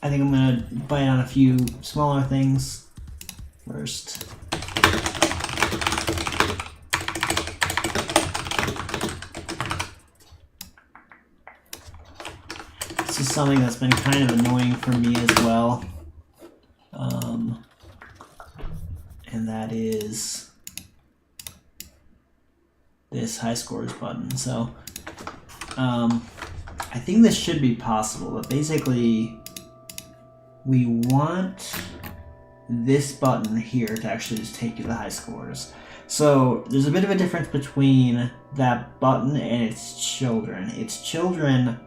I think I'm gonna bite on a few smaller things first. This is something that's been kind of annoying for me as well, and that is this high scores button. So I think this should be possible, but basically we want this button here to actually just take you to the high scores. So there's a bit of a difference between that button and its children. Its children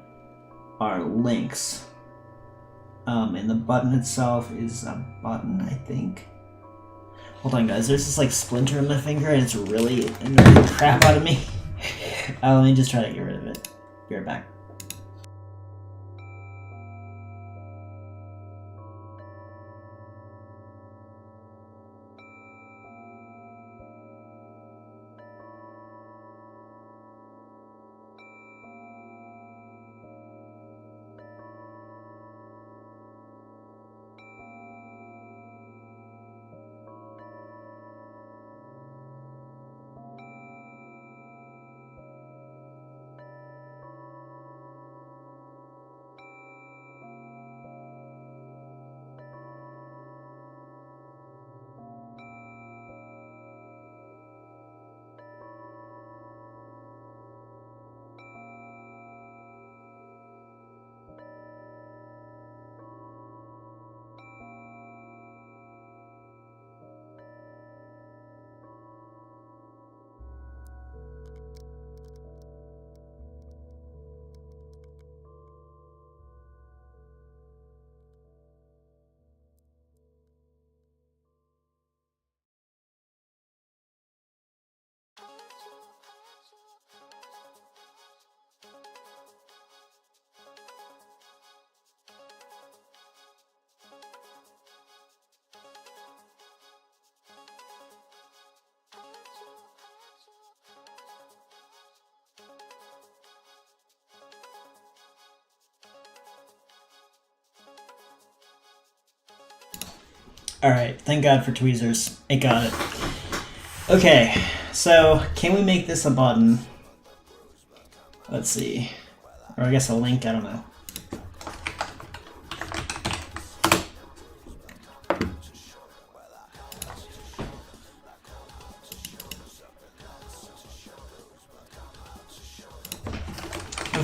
are links, and the button itself is a button, I think. Hold on, guys. There's this like splinter in my finger, and it's really annoying the crap out of me. Let me just try to get rid of it. Be right back. Alright, thank God for tweezers. It got it. Okay, so can we make this a button? Let's see. Or I guess a link, I don't know.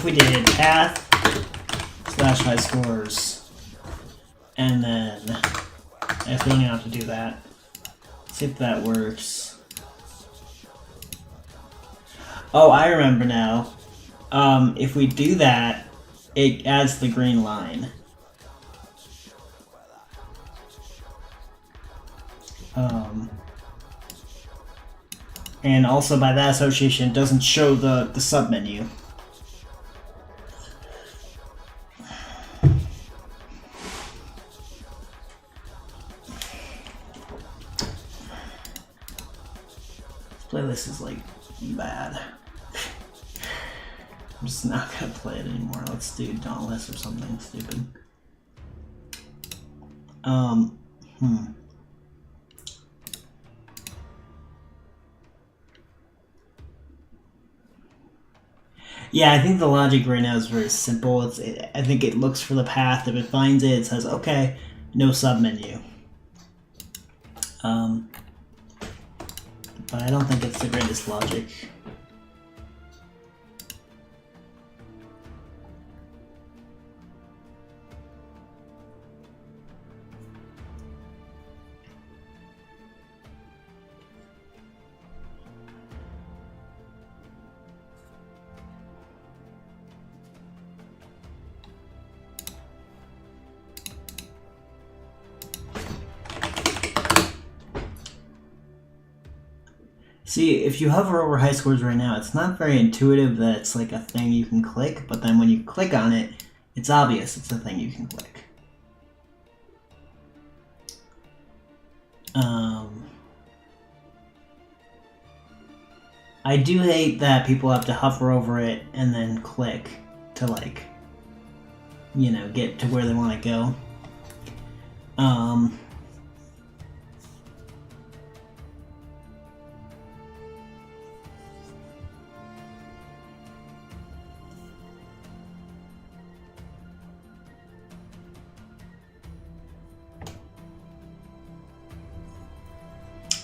we did path slash high scores, and then I think we have to do that. See if that works. Oh, I remember now. If we do that, it adds the green line. And also by that association, it doesn't show the submenu. This playlist is like bad. I'm just not gonna play it anymore. Let's do Dauntless or something stupid. Yeah, I think the logic right now is very simple. I think it looks for the path. If it finds it, it says, okay, no submenu. But I don't think it's the greatest logic. See, if you hover over high scores right now, it's not very intuitive that it's like a thing you can click, but then when you click on it, it's obvious it's a thing you can click. I do hate that people have to hover over it and then click to, like, you know, get to where they want to go.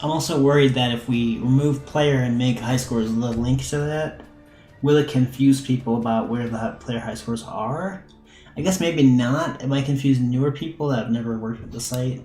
I'm also worried that if we remove player and make high scores the link to that, will it confuse people about where the player high scores are? I guess maybe not. It might confuse newer people that have never worked with the site.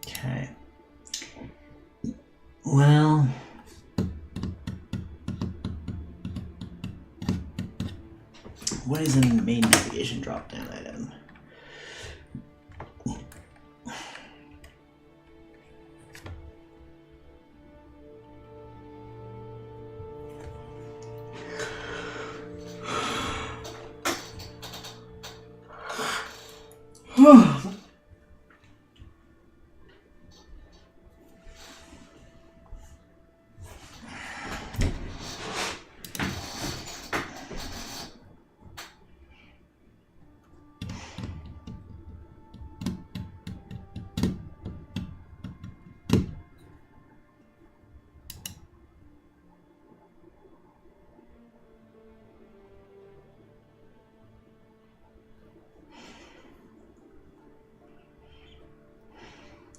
Okay. Well, what is the main navigation drop-down item?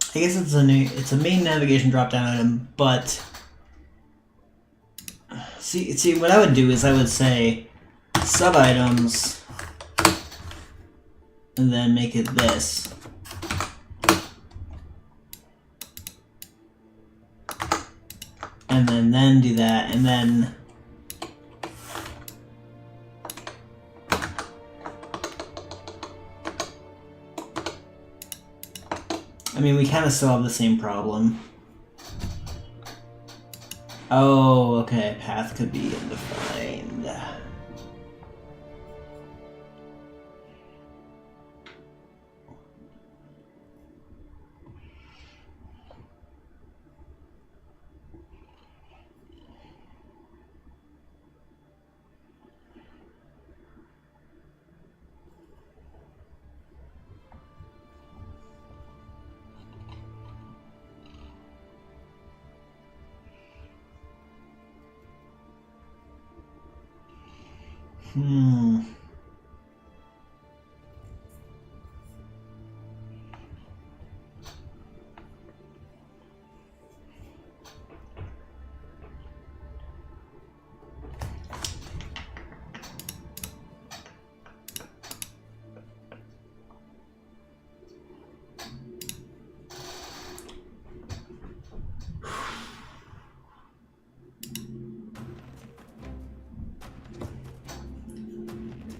I guess it's a main navigation drop-down item, but see what I would do is I would say sub items and then make it this. And then do that, and then I mean, we kind of still have the same problem. Oh, okay, path could be undefined.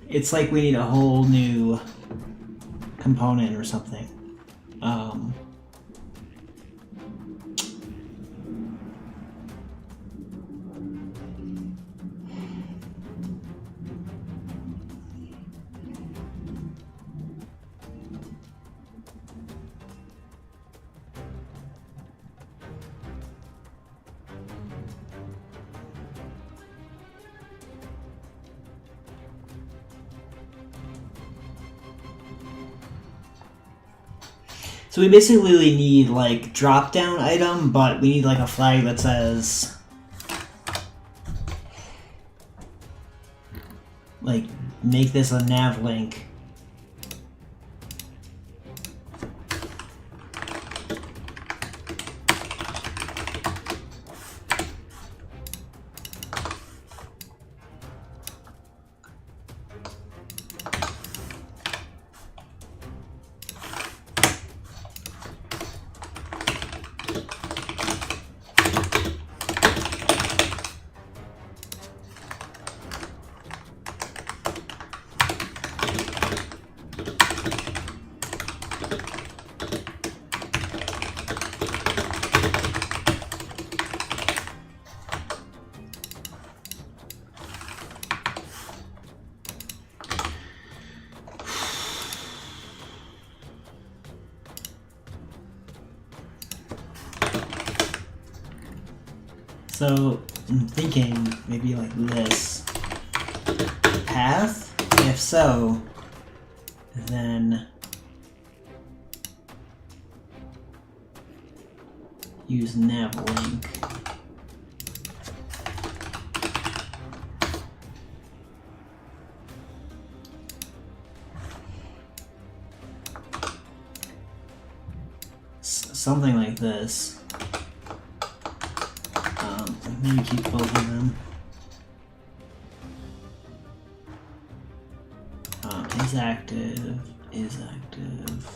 It's like we need a whole new component or something. So we basically need like drop down item, but we need like a flag that says like make this a nav link. So I'm thinking maybe like this path. If so, then use nav link. Something like this. Maybe keep both of them. Is active, is active.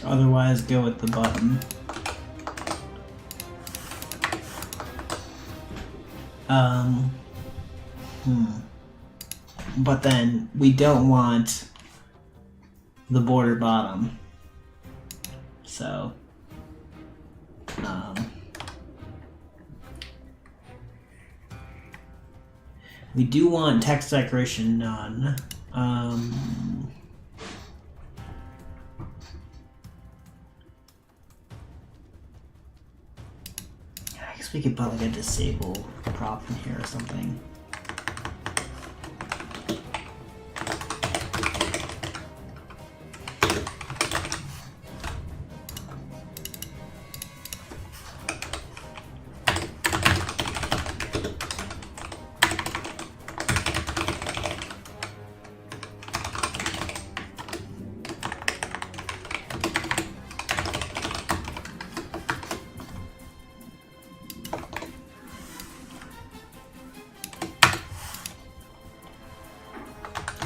Otherwise, go with the button. But then we don't want the border bottom. So, we do want text decoration none. I guess we could put like a disable prop in here or something.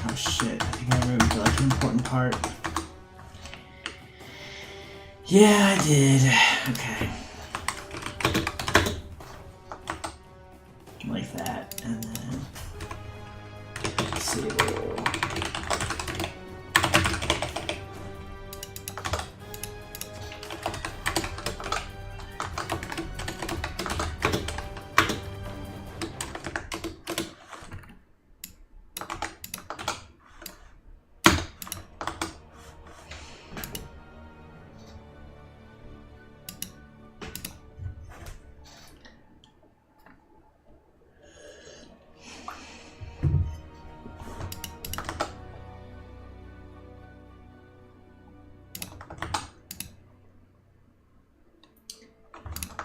Oh shit, I think I removed like an important part. Yeah, I did. Okay. Like that, and then disable.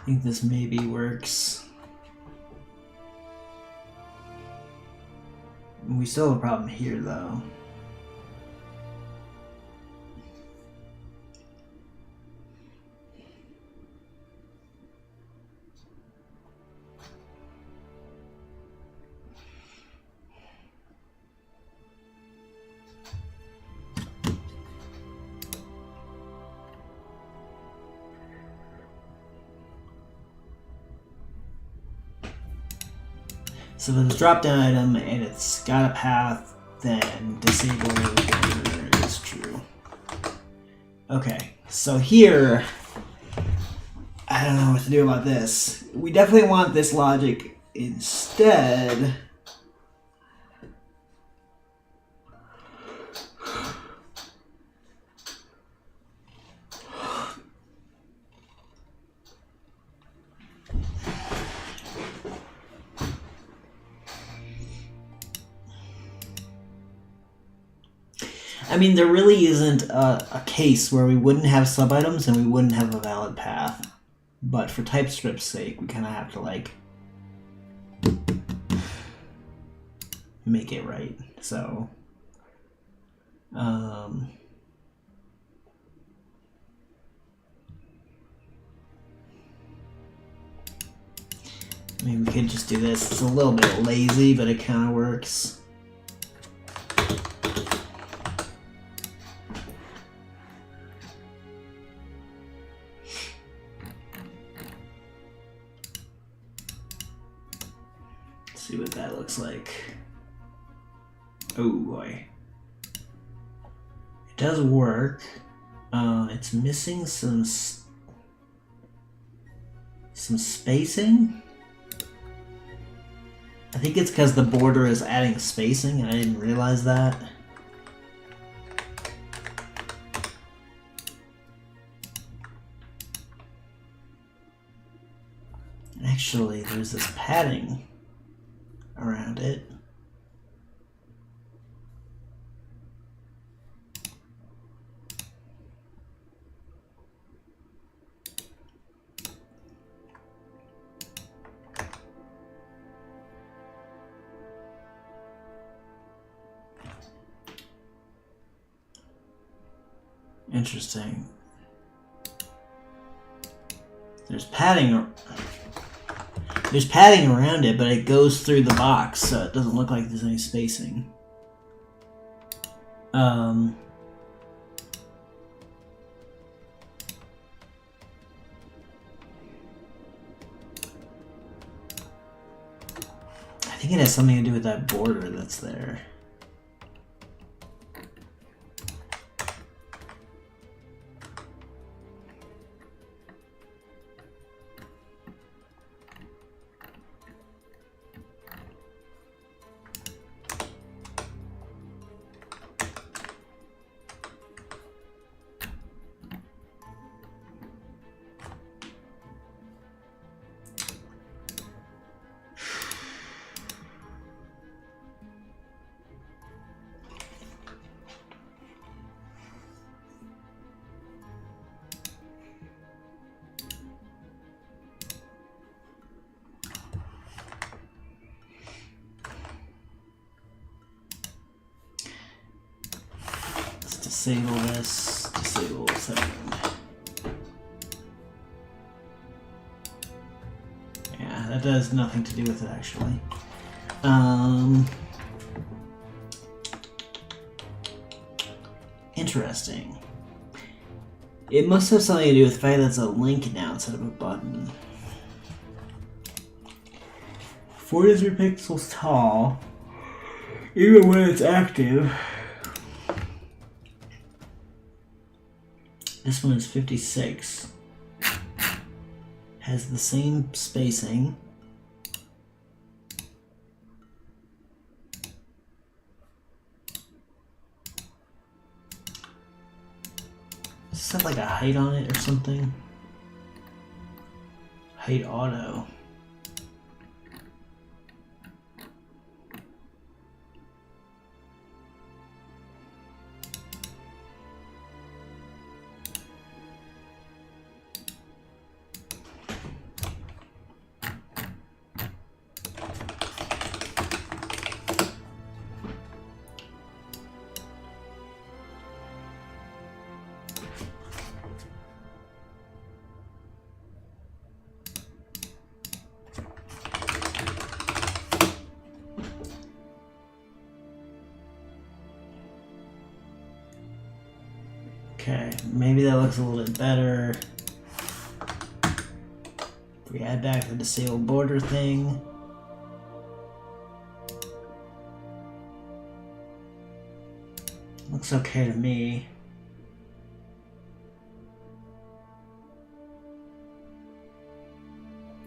I think this maybe works. We still have a problem here, though. So there's a drop-down item, and it's got a path, then disable border is true. Okay, so here, I don't know what to do about this. We definitely want this logic instead. I mean, there really isn't a case where we wouldn't have sub-items and we wouldn't have a valid path. But for TypeScript's sake, we kind of have to, like, make it right. So, I mean, we could just do this. It's a little bit lazy, but it kind of works. See what that looks like. Oh boy. It does work. It's missing some spacing. I think it's because the border is adding spacing, and I didn't realize that. Actually, there's this padding around it. Interesting. There's padding around it, but it goes through the box, so it doesn't look like there's any spacing. I think it has something to do with that border that's there. Disable this, disable setting. Yeah, that does nothing to do with it actually. Interesting. It must have something to do with the fact that it's a link now instead of a button. 43 pixels tall, even when it's active. This one is 56. Has the same spacing. Does it have like a height on it or something? Height auto. Okay, maybe that looks a little bit better. If we add back the disabled border thing. Looks okay to me.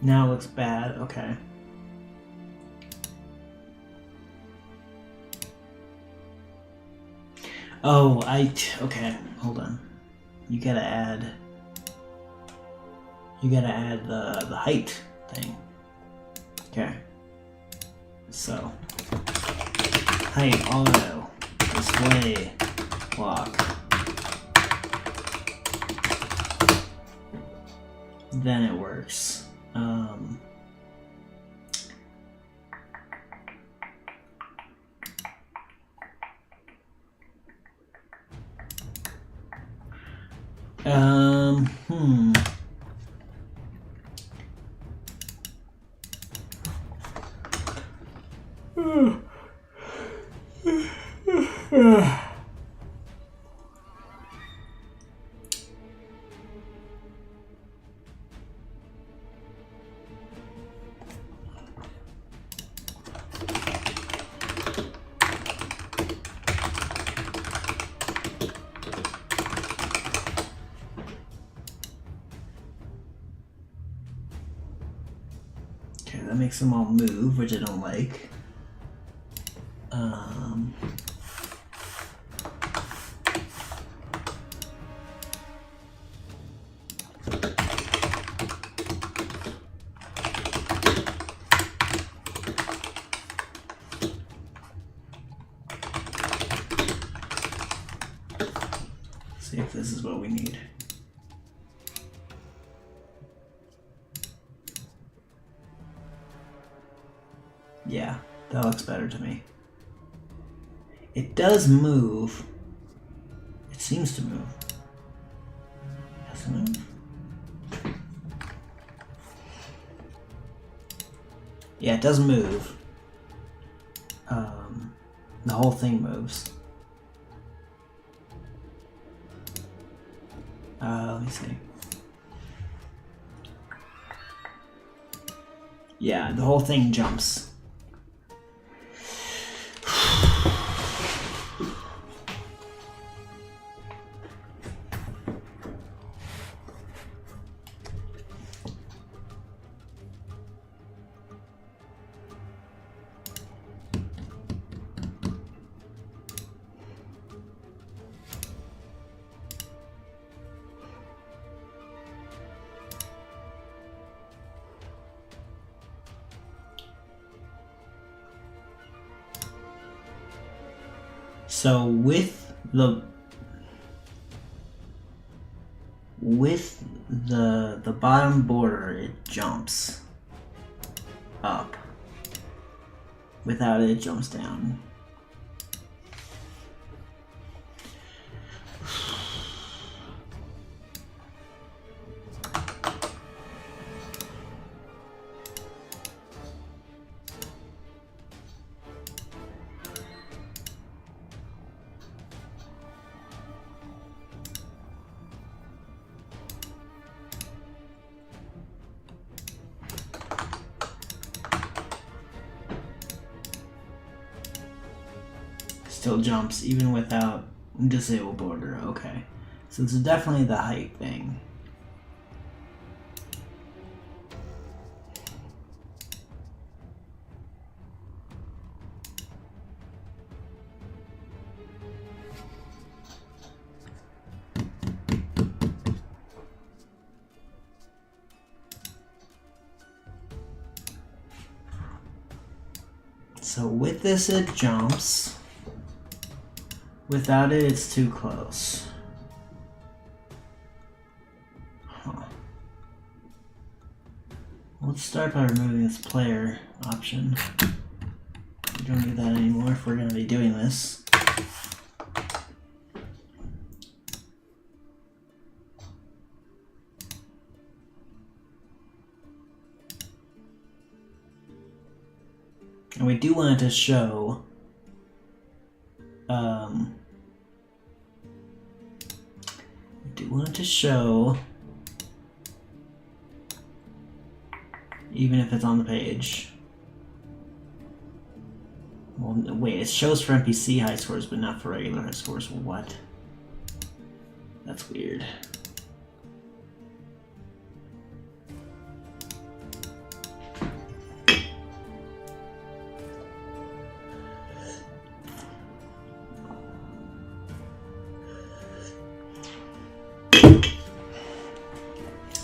Now it looks bad, okay. Oh, okay, hold on. You gotta add the height thing. Okay. So, height auto, display, block. Then it works. Okay, that makes them all move, which I don't like. See if this is what we need. Yeah, that looks better to me. It does move. It seems to move. Does it move? Yeah, it does move. The whole thing moves. Let me see. Yeah, the whole thing jumps. So with the bottom border, it jumps up. Without it, it jumps down. Still jumps even without disable border. Okay, so it's definitely the height thing. So with this, it jumps. Without it, it's too close. Huh. Let's start by removing this player option. We don't need that anymore if we're going to be doing this. And we do want it to show want it to show, even if it's on the page. Well, wait, it shows for NPC high scores, but not for regular high scores. What? That's weird.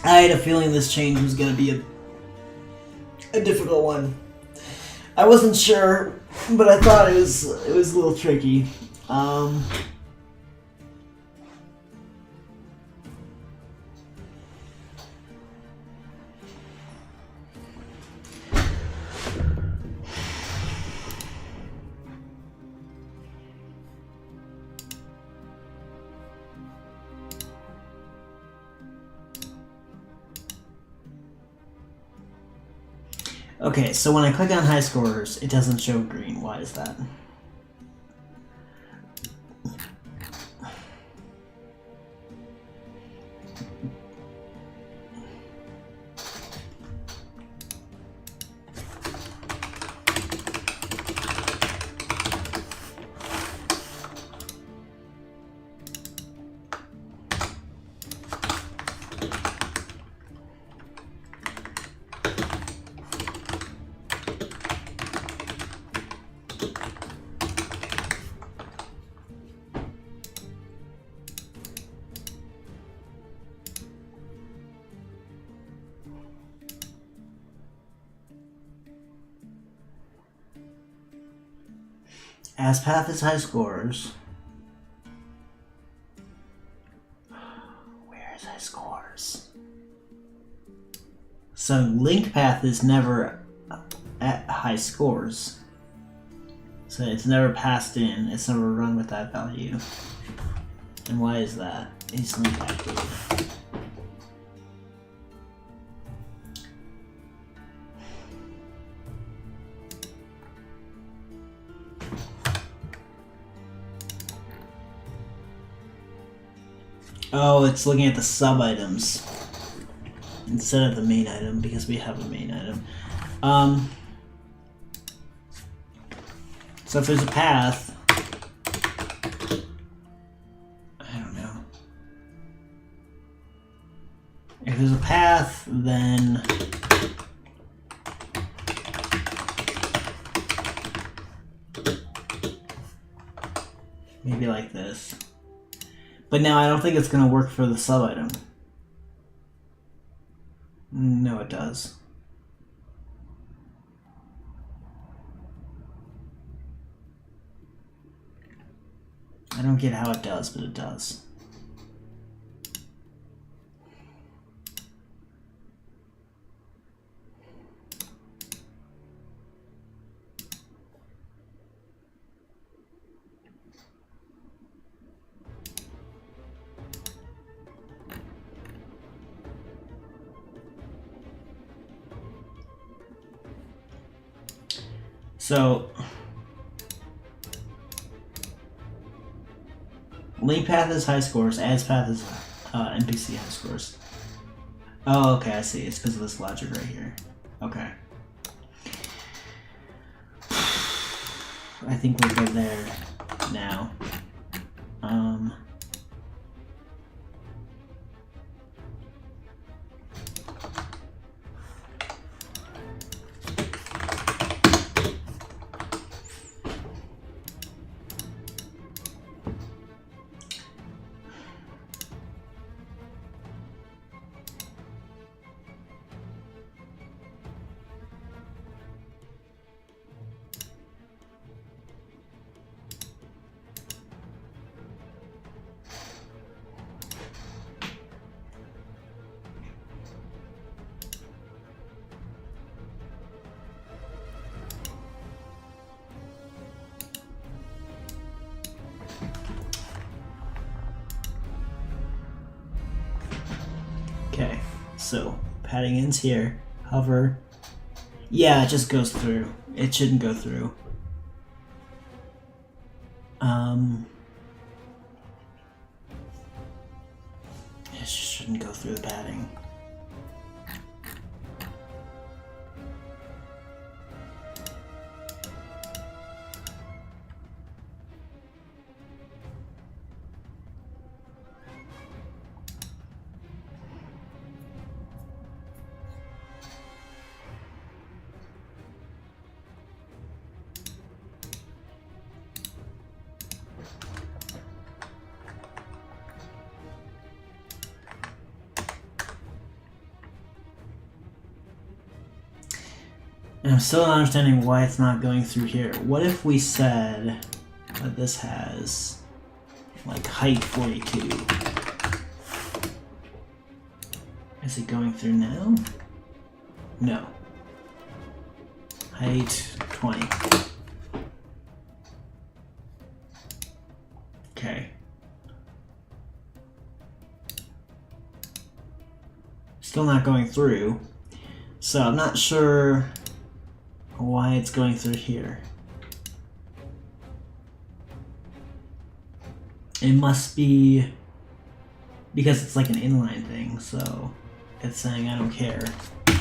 I had a feeling this change was going to be a difficult one. I wasn't sure, but I thought it was a little tricky. Okay, so when I click on high scores, it doesn't show green. Why is that? As path is high scores. Where is high scores? So link path is never at high scores. So it's never passed in. It's never run with that value. And why is that? It's link active. Oh, it's looking at the sub-items instead of the main item, because we have a main item. So if there's a path, I don't know. If there's a path, then maybe like this. But now I don't think it's going to work for the sub-item. No, it does. I don't get how it does, but it does. So, link path is high scores, ads path is NPC high scores. Oh, okay, I see. It's because of this logic right here. Okay. I think we're good there now. Okay, so padding ends here, hover. Yeah, it just goes through. It shouldn't go through. shouldn't go through the padding. And I'm still not understanding why it's not going through here. What if we said that this has, like, height 42? Is it going through now? No. Height 20. Okay. Still not going through. So I'm not sure why it's going through here. It must be because it's like an inline thing, so it's saying I don't care. So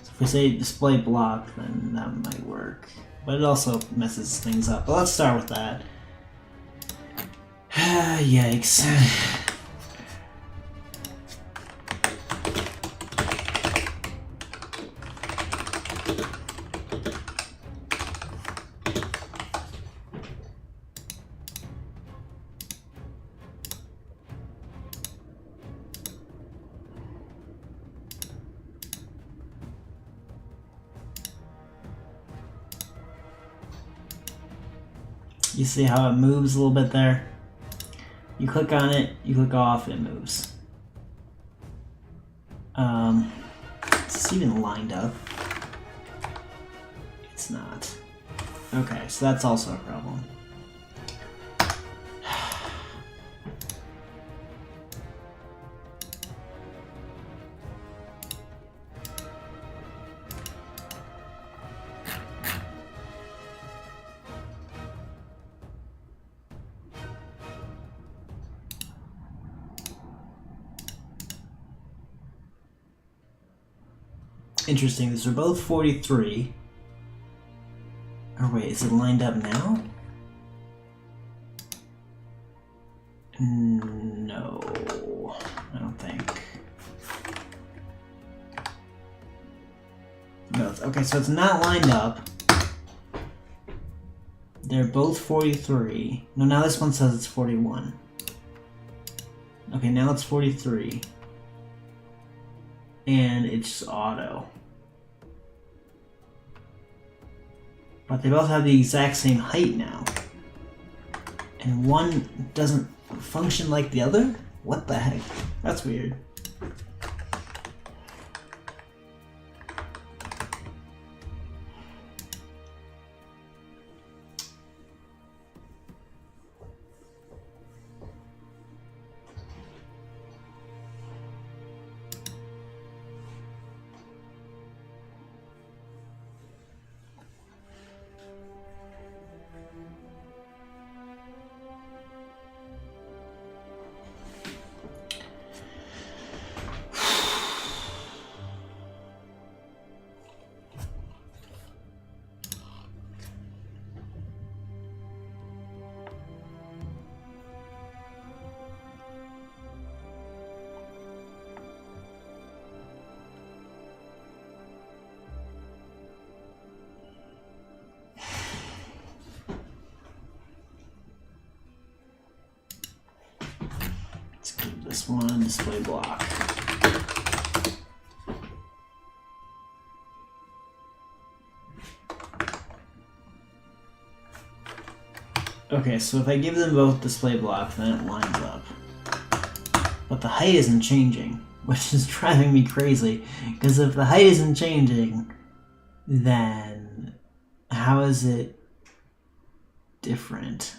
if we say display block, then that might work. But it also messes things up. But let's start with that. Yikes. You see how it moves a little bit there? You click on it, you click off, it moves. It's even lined up. It's not. Okay, so that's also a problem. Interesting, these are both 43. Or wait, is it lined up now? No, I don't think. No, okay, so it's not lined up. They're both 43. No, now this one says it's 41. Okay, now it's 43. And it's auto. But they both have the exact same height now. And one doesn't function like the other? What the heck? That's weird. This one, display block. Okay, so if I give them both display block, then it lines up. But the height isn't changing, which is driving me crazy. Because if the height isn't changing, then how is it different?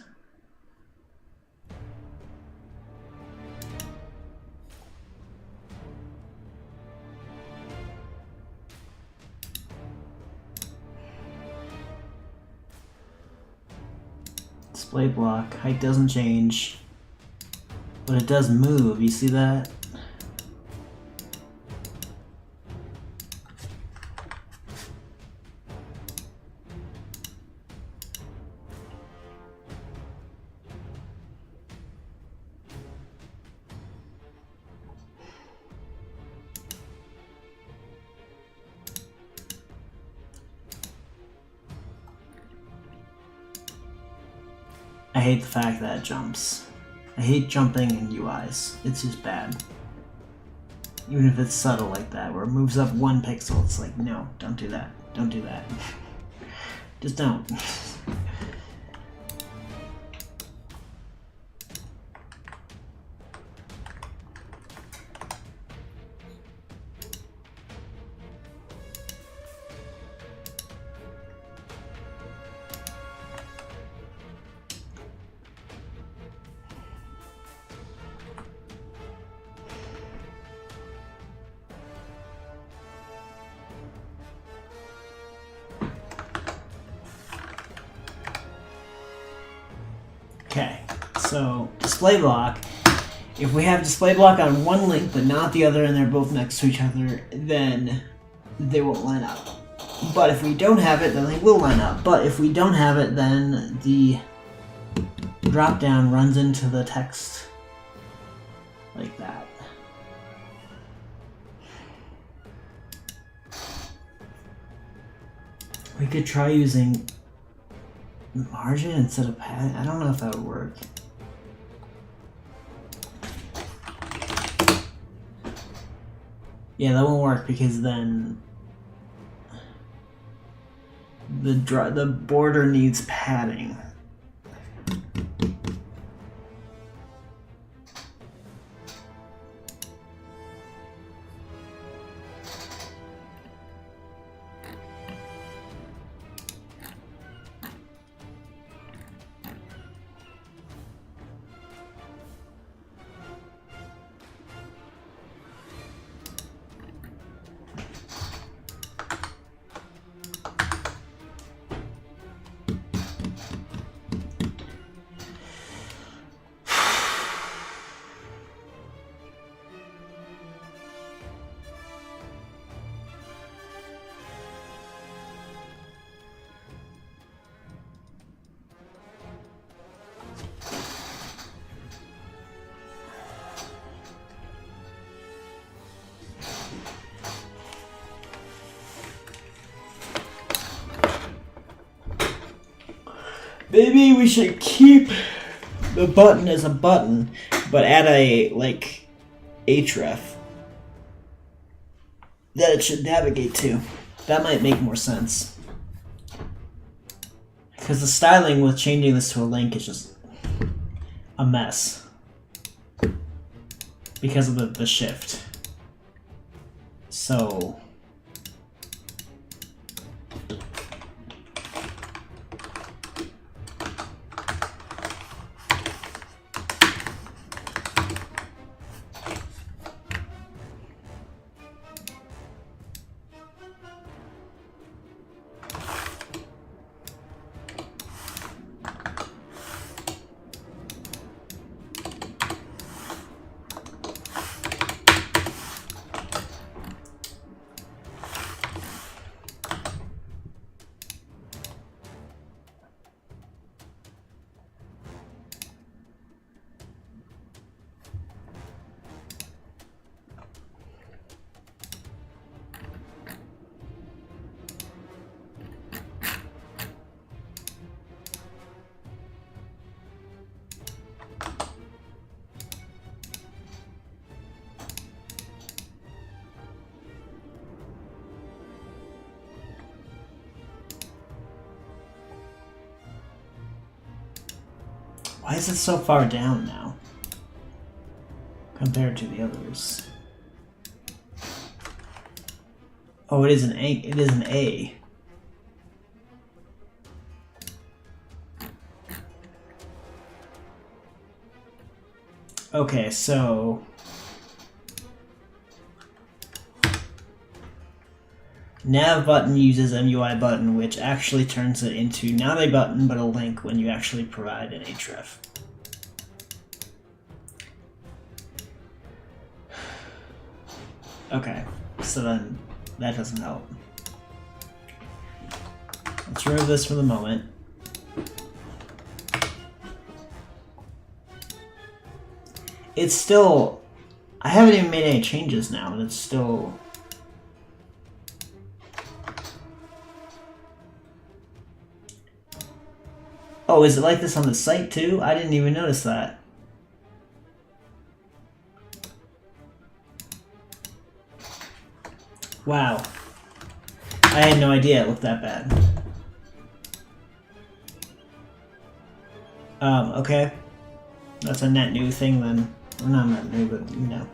Display block, height doesn't change. But it does move, you see that? I hate the fact that it jumps. I hate jumping in UIs. It's just bad. Even if it's subtle like that, where it moves up 1 pixel, it's like, no, don't do that. Don't do that. Just don't. Okay, so display block. If we have display block on one link but not the other and they're both next to each other, then they won't line up. But if we don't have it, then they will line up. But if we don't have it, then the drop down runs into the text like that. We could try using margin instead of pad. I don't know if that would work. Yeah, that won't work because then the border needs padding. Maybe we should keep the button as a button, but add a, like, href that it should navigate to. That might make more sense. Because the styling with changing this to a link is just a mess. Because of the shift. So why is it so far down now compared to the others? Oh, it is an A. It is an A. Okay, so nav button uses MUI button, which actually turns it into not a button but a link when you actually provide an href. Okay, so then that doesn't help. Let's remove this for the moment. It's still... I haven't even made any changes now, and it's still... Oh, is it like this on the site too? I didn't even notice that. Wow. I had no idea it looked that bad. Okay. That's a net new thing then. Or not net new, but you know.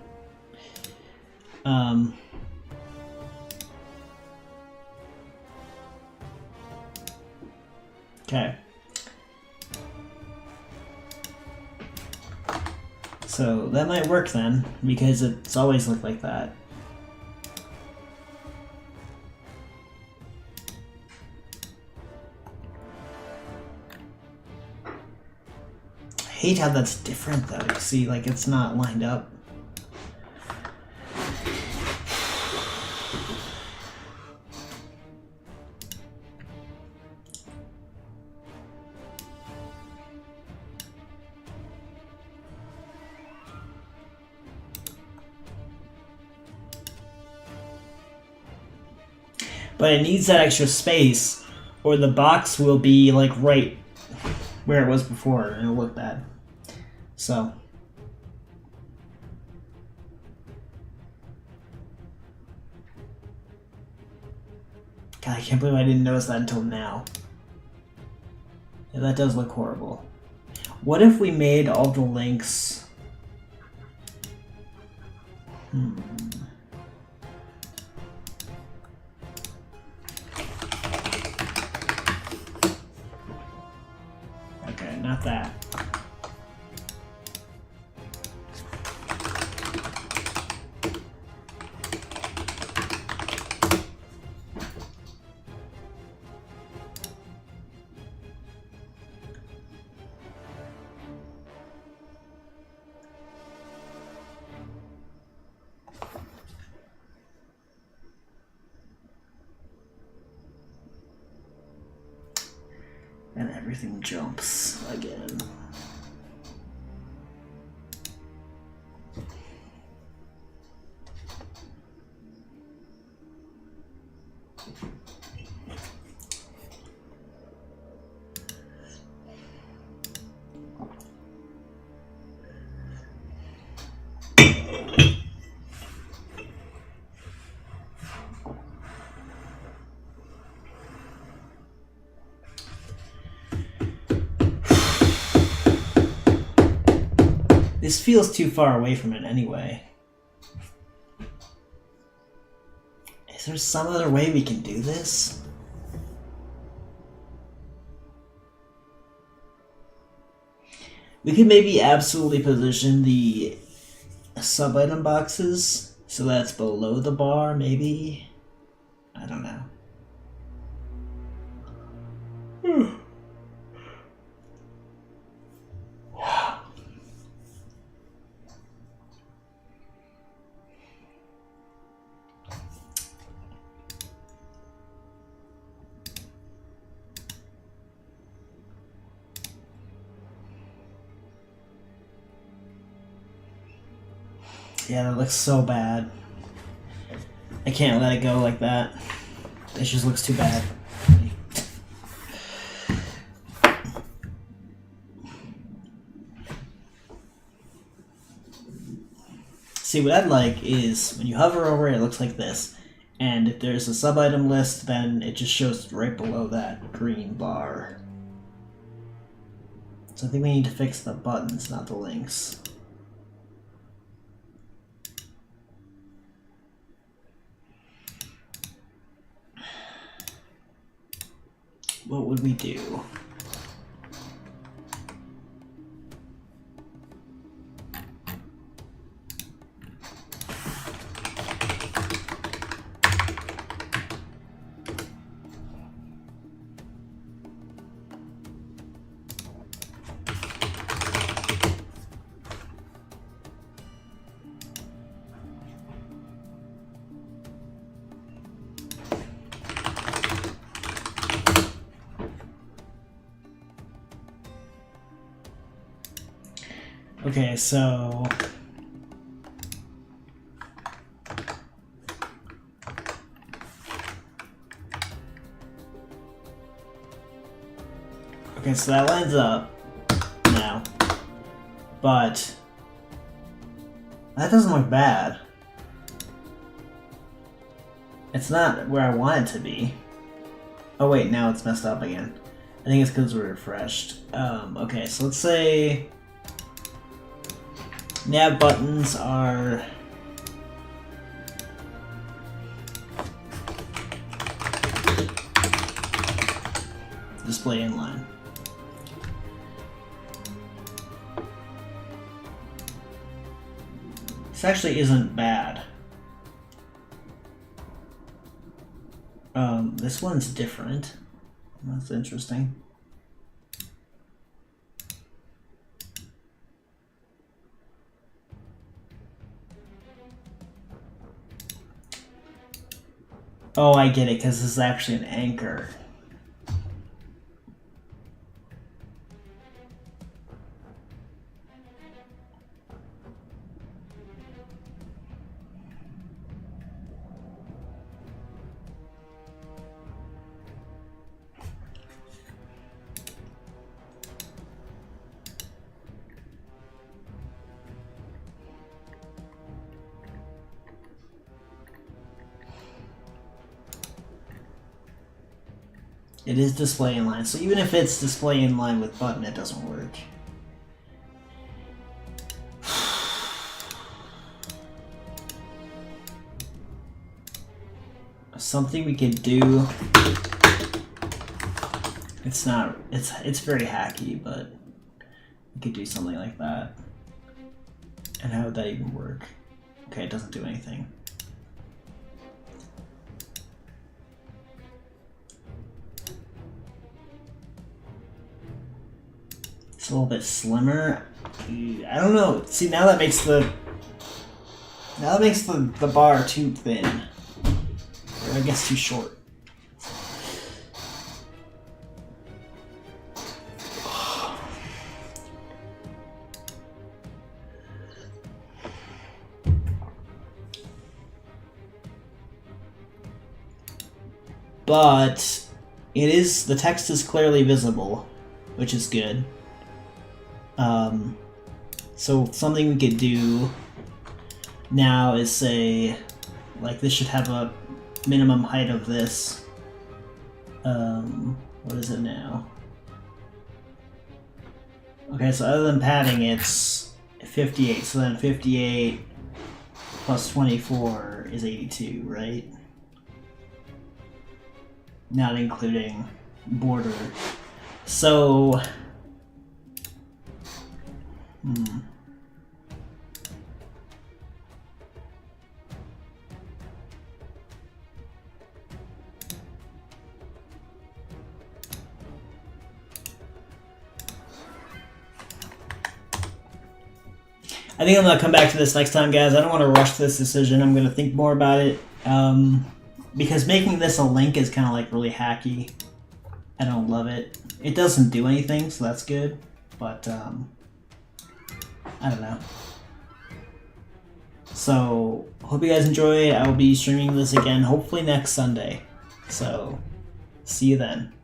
Okay. So that might work then, because it's always looked like that. I hate how that's different though. You see, like it's not lined up. But it needs that extra space, or the box will be like right where it was before, and it'll look bad. So. God, I can't believe I didn't notice that until now. Yeah, that does look horrible. What if we made all the links... Okay, not that. And everything jumps again. This feels too far away from it anyway. Is there some other way we can do this? We could maybe absolutely position the sub-item boxes so that's below the bar, maybe? I don't know. Yeah, that looks so bad. I can't let it go like that. It just looks too bad. See, what I'd like is when you hover over it, it looks like this. And if there's a sub-item list, then it just shows right below that green bar. So I think we need to fix the buttons, not the links. What would we do? Okay, so... Okay, so that lines up now. But... that doesn't look bad. It's not where I want it to be. Oh wait, now it's messed up again. I think it's because we're refreshed. Okay, so let's say... nav buttons are... display inline. This actually isn't bad. This one's different. That's interesting. Oh, I get it, because this is actually an anchor. It is display inline, so even if it's display inline with button, it doesn't work. Something we could do. It's not. It's very hacky, but we could do something like that. And how would that even work? Okay, it doesn't do anything. It's a little bit slimmer. I don't know. See, now that makes the bar too thin. Or I guess too short. But the text is clearly visible, which is good. So something we could do now is say, like, this should have a minimum height of this. What is it now? Okay, so other than padding, it's 58. So then 58 plus 24 is 82, right? Not including border. So... I think I'm going to come back to this next time, guys. I don't want to rush this decision. I'm going to think more about it. Because making this a link is kind of like really hacky. I don't love it. It doesn't do anything, so that's good. But, I don't know. So, hope you guys enjoy. I will be streaming this again, hopefully next Sunday. So, see you then.